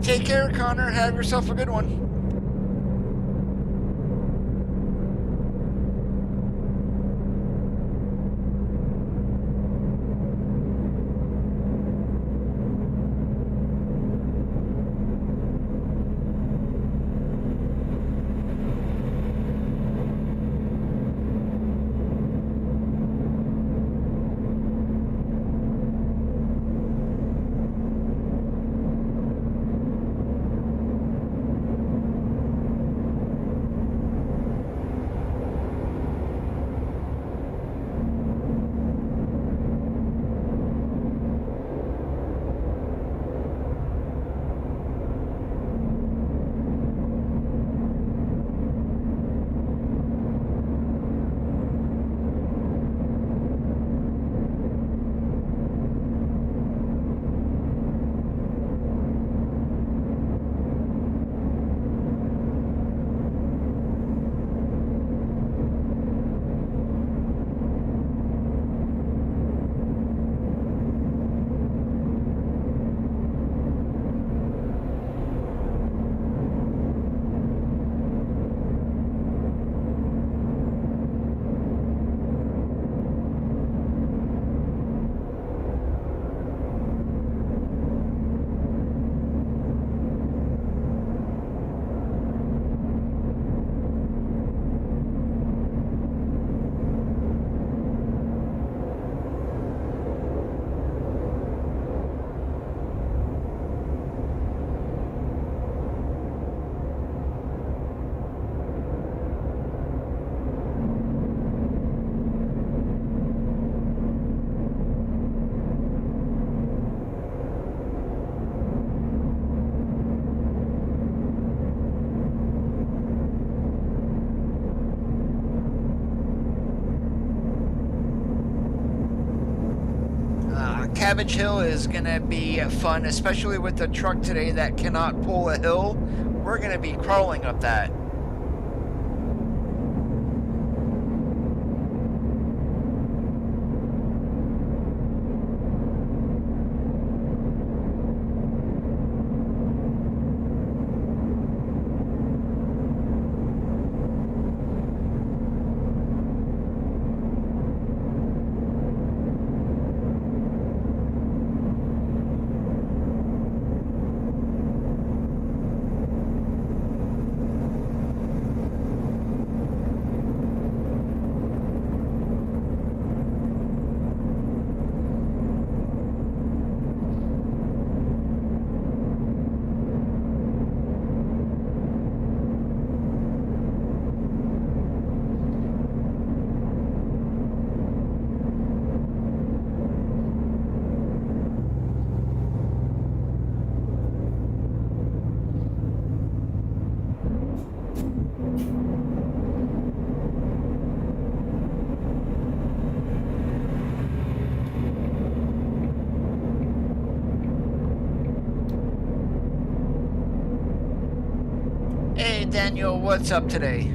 Take care, Connor. Have yourself a good one. Cabbage Hill is going to be fun, especially with the truck today that cannot pull a hill. We're going to be crawling up that. Hey Daniel, what's up today?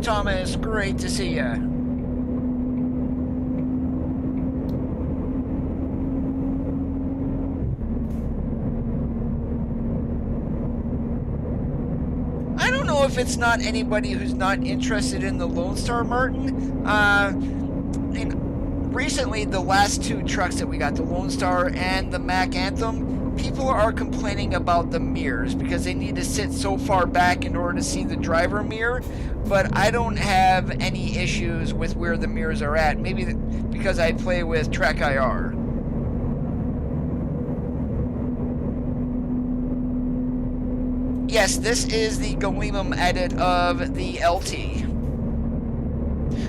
Thomas, great to see ya. I don't know if it's not anybody who's not interested in the Lone Star, Martin. And recently, the last two trucks that we got, the Lone Star and the Mac Anthem, people are complaining about the mirrors because they need to sit so far back in order to see the driver mirror. But I don't have any issues with where the mirrors are at. Maybe because I play with TrackIR. Yes, this is the Gallimum edit of the LT.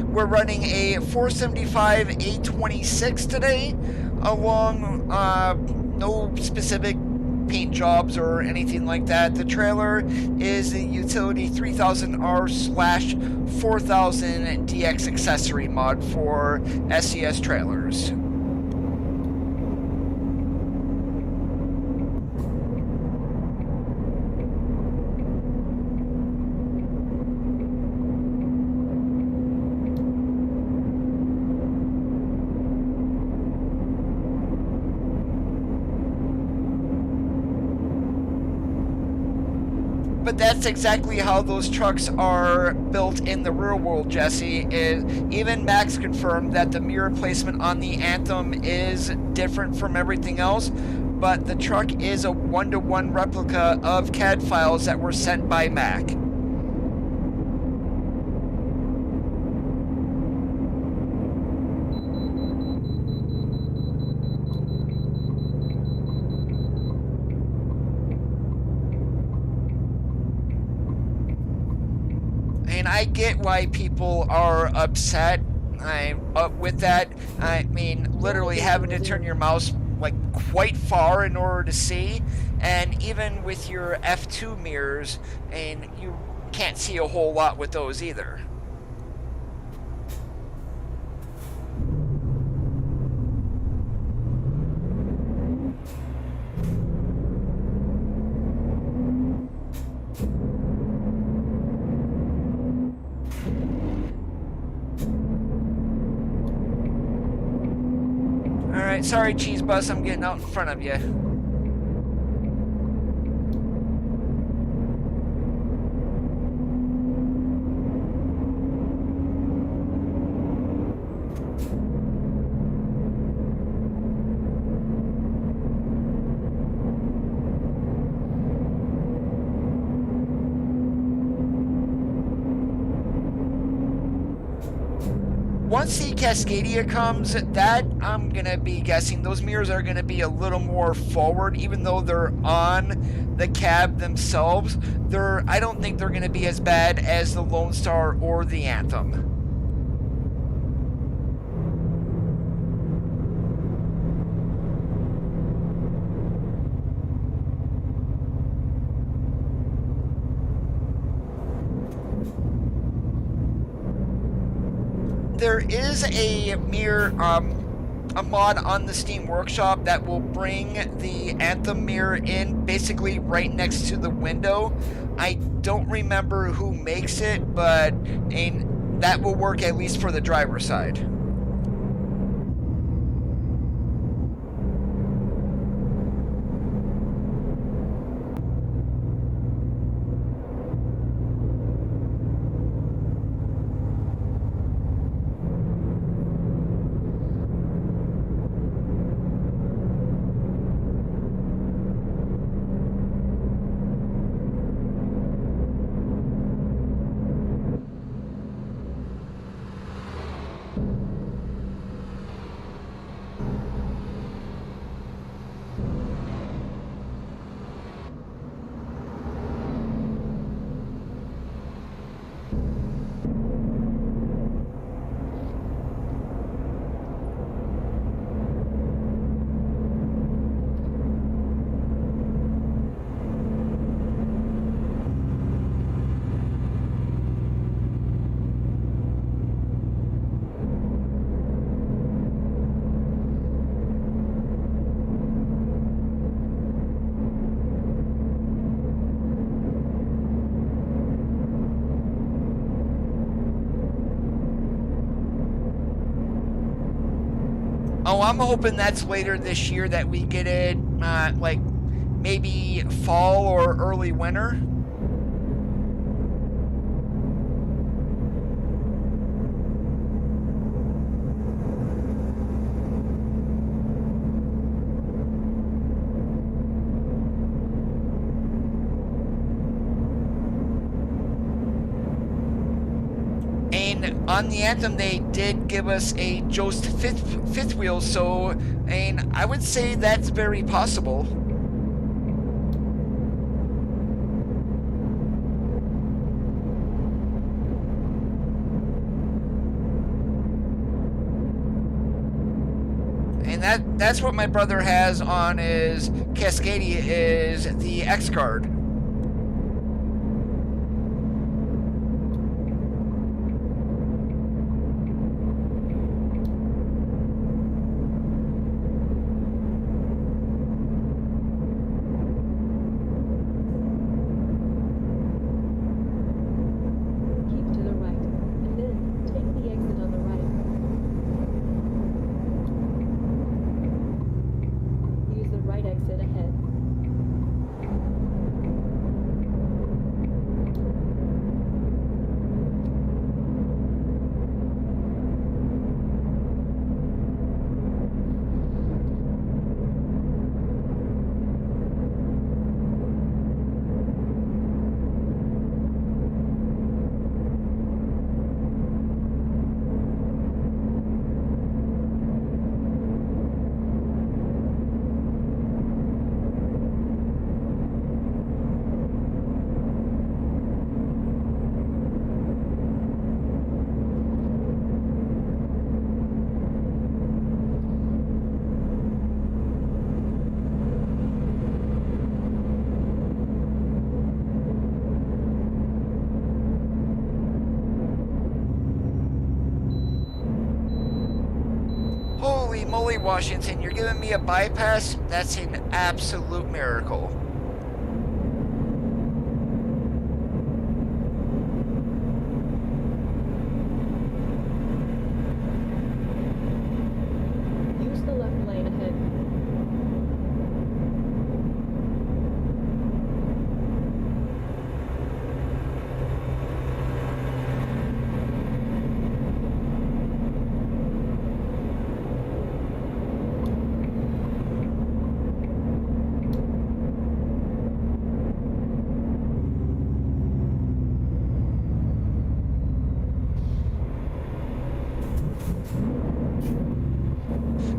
We're running a 475 826 today, along no specific paint jobs or anything like that. The trailer is the utility 3000R/4000 DX accessory mod for SES trailers. But that's exactly how those trucks are built in the real world, Jesse. Even Max confirmed that the mirror placement on the Anthem is different from everything else, but the truck is a one-to-one replica of CAD files that were sent by Mac. And I get why people are upset with that. I mean, literally having to turn your mouse like quite far in order to see, and even with your F2 mirrors, and you can't see a whole lot with those either. Alright, sorry Cheese Bus, I'm getting out in front of you. Once the Cascadia comes, that I'm gonna be guessing those mirrors are gonna be a little more forward, even though they're on the cab themselves. I don't think they're gonna be as bad as the Lone Star or the Anthem. There is a mirror, a mod on the Steam Workshop that will bring the Anthem mirror in basically right next to the window. I don't remember who makes it, but that will work at least for the driver's side. Oh, I'm hoping that's later this year that we get it, like maybe fall or early winter. On the Anthem, they did give us a Jost fifth wheel, so I would say that's very possible. And that's what my brother has on his Cascadia, is the X Guard. Keep to the right, and then take the exit on the right. Use the right exit ahead. Holy moly, Washington, you're giving me a bypass? That's an absolute miracle. Use the left lane ahead.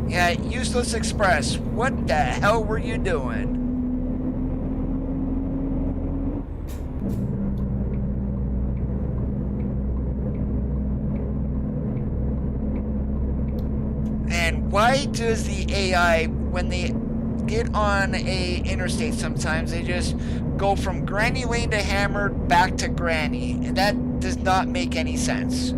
Yeah, Useless Express, what the hell were you doing? And why does the AI, when they get on a interstate sometimes, they just go from Granny Lane to Hammered back to Granny? And that does not make any sense.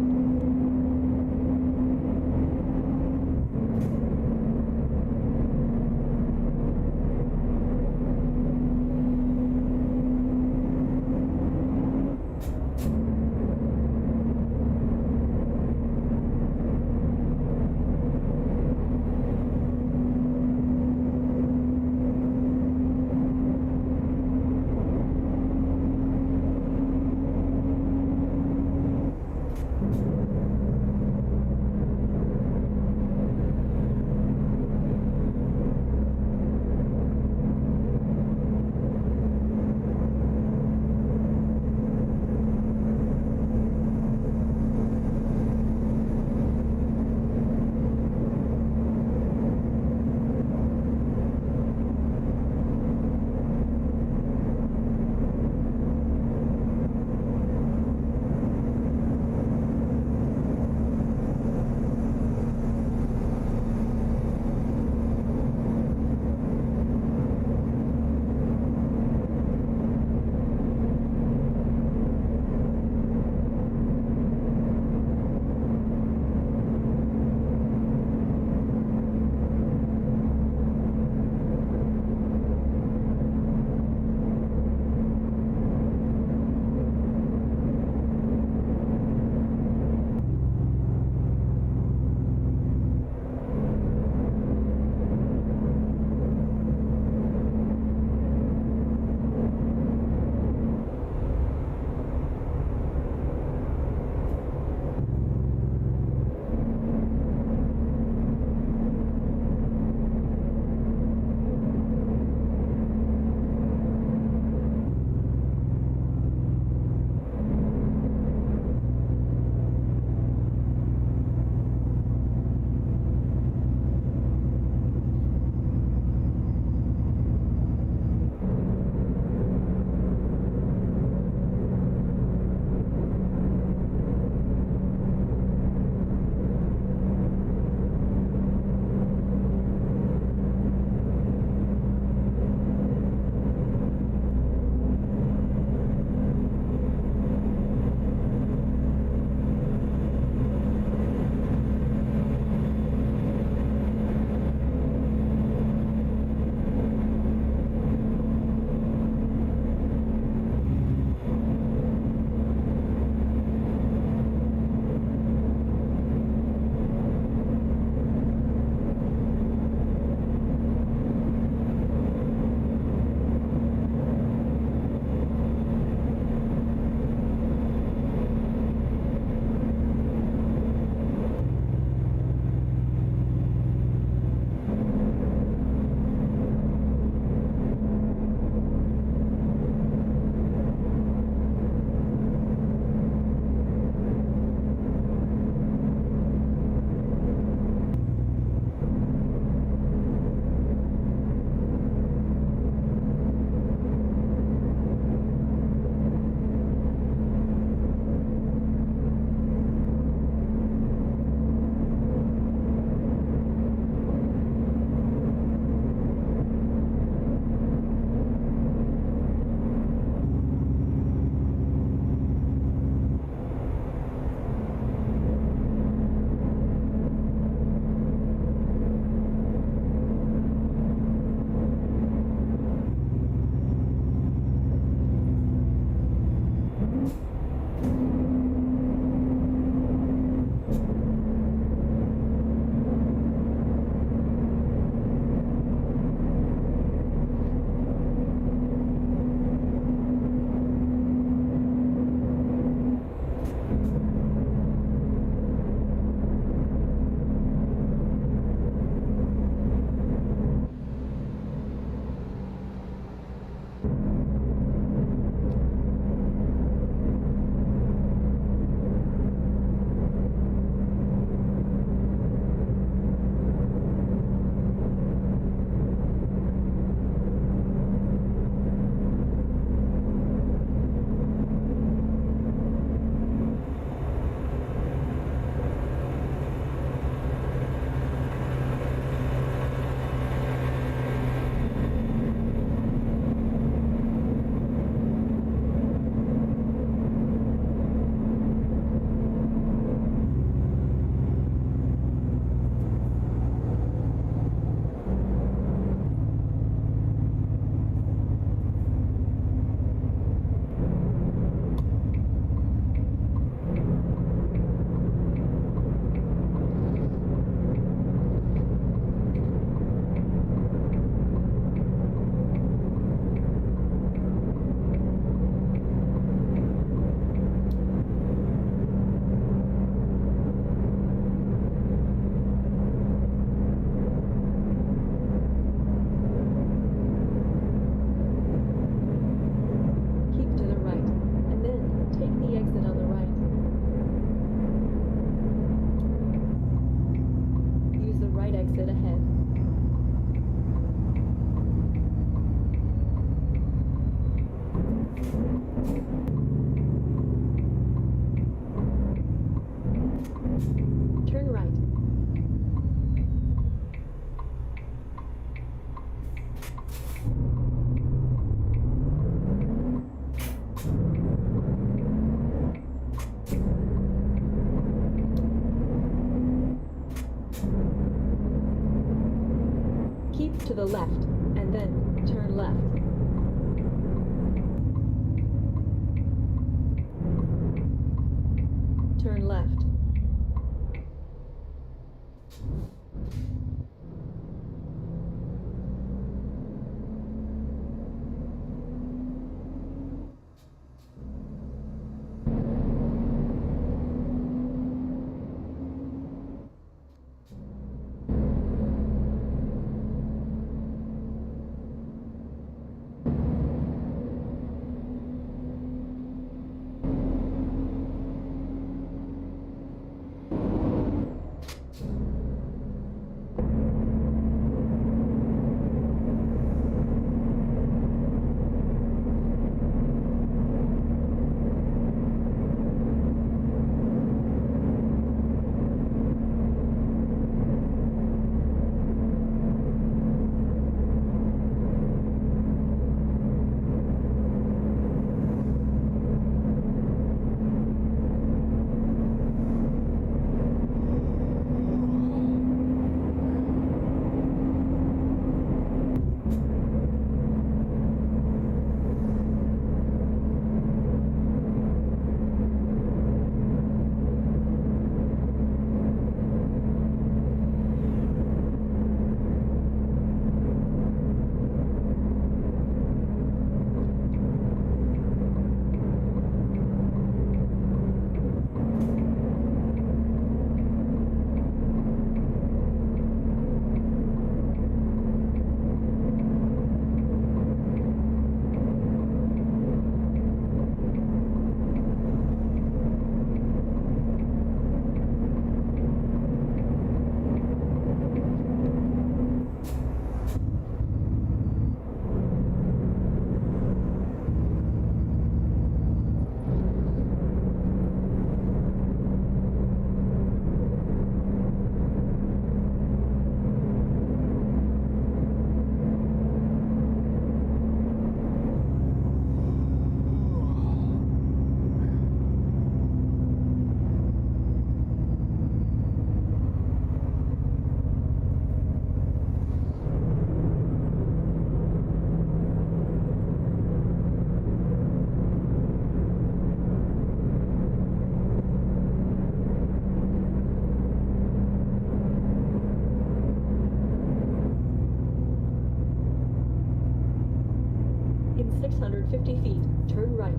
In 650 feet, turn right.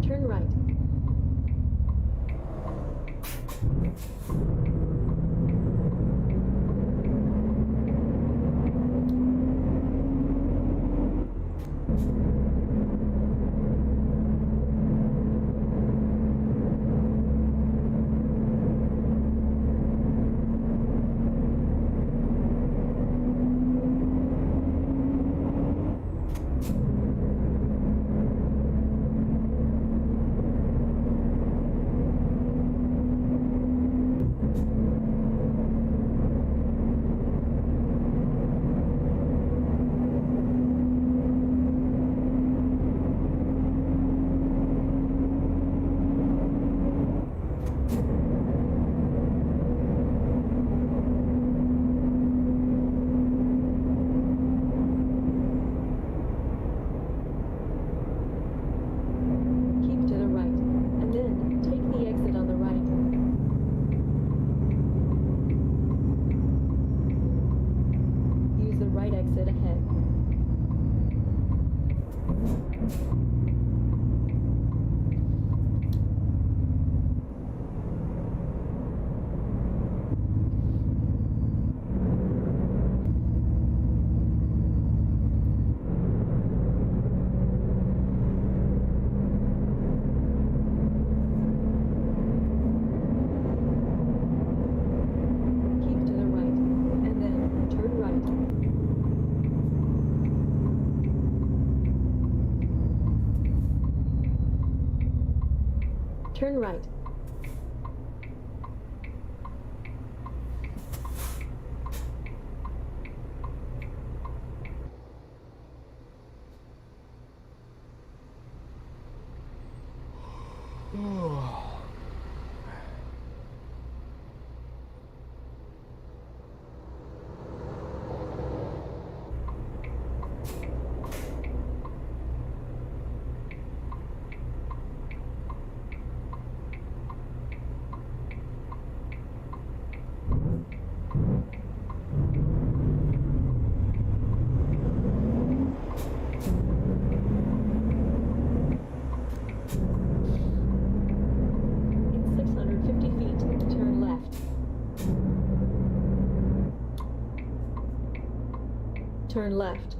Turn right. Turn right. Turn left.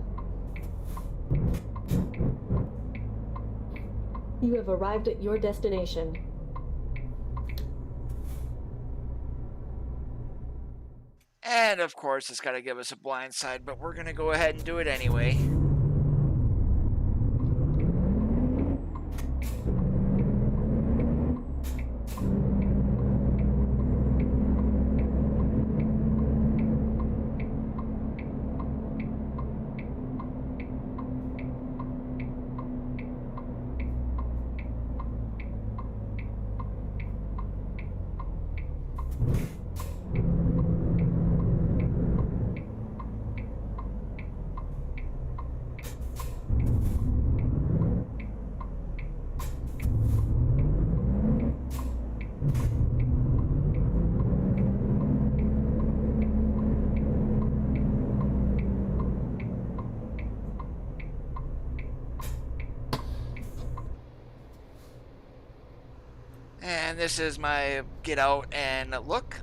You have arrived at your destination. And of course, it's got to give us a blind side, but we're going to go ahead and do it anyway. And this is my get out and look.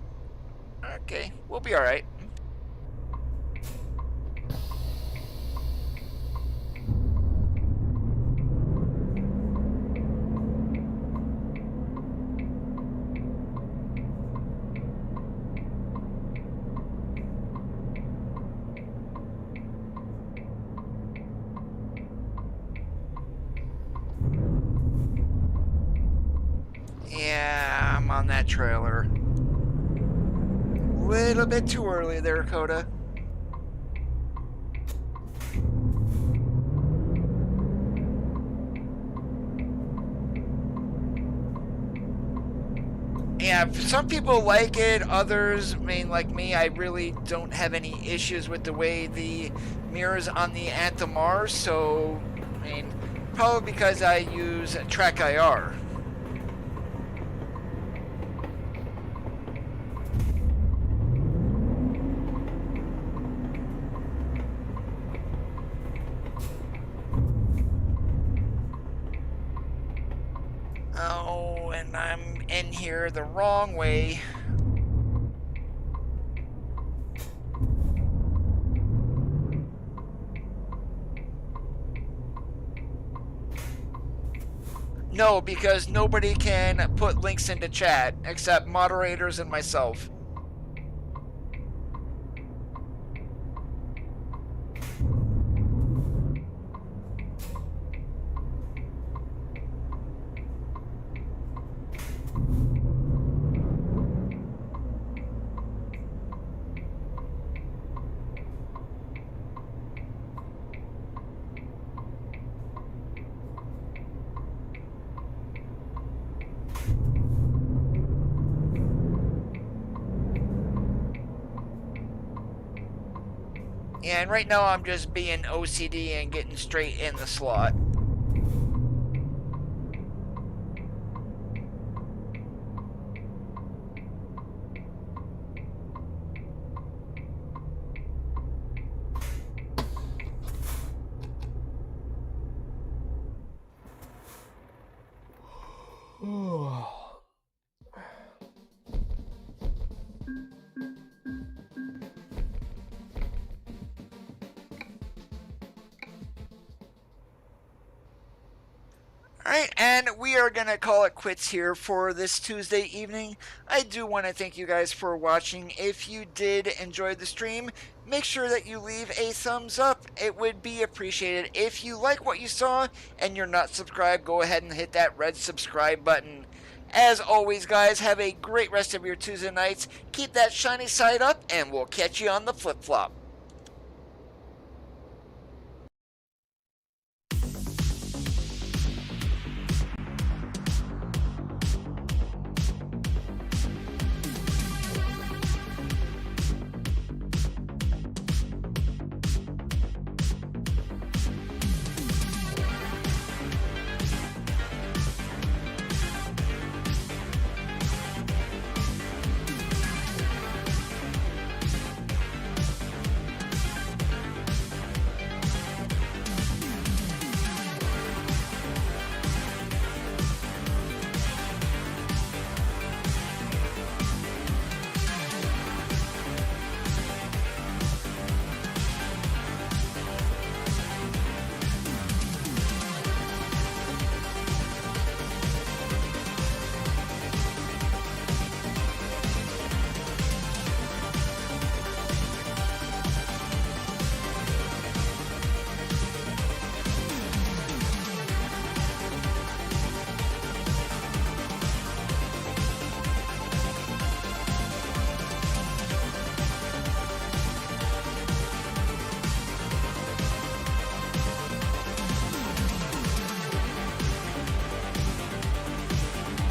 Okay, we'll be all right. Yeah, I'm on that trailer. Little bit too early there, Coda. Yeah, some people like it, others, I mean, like me, I really don't have any issues with the way the mirrors on the Anthem are, so, I mean, probably because I use TrackIR. And I'm in here the wrong way. No, because nobody can put links into chat except moderators and myself. And right now I'm just being OCD and getting straight in the slot. Alright, and we are going to call it quits here for this Tuesday evening. I do want to thank you guys for watching. If you did enjoy the stream, make sure that you leave a thumbs up. It would be appreciated. If you like what you saw and you're not subscribed, go ahead and hit that red subscribe button. As always, guys, have a great rest of your Tuesday nights. Keep that shiny side up, and we'll catch you on the flip-flop.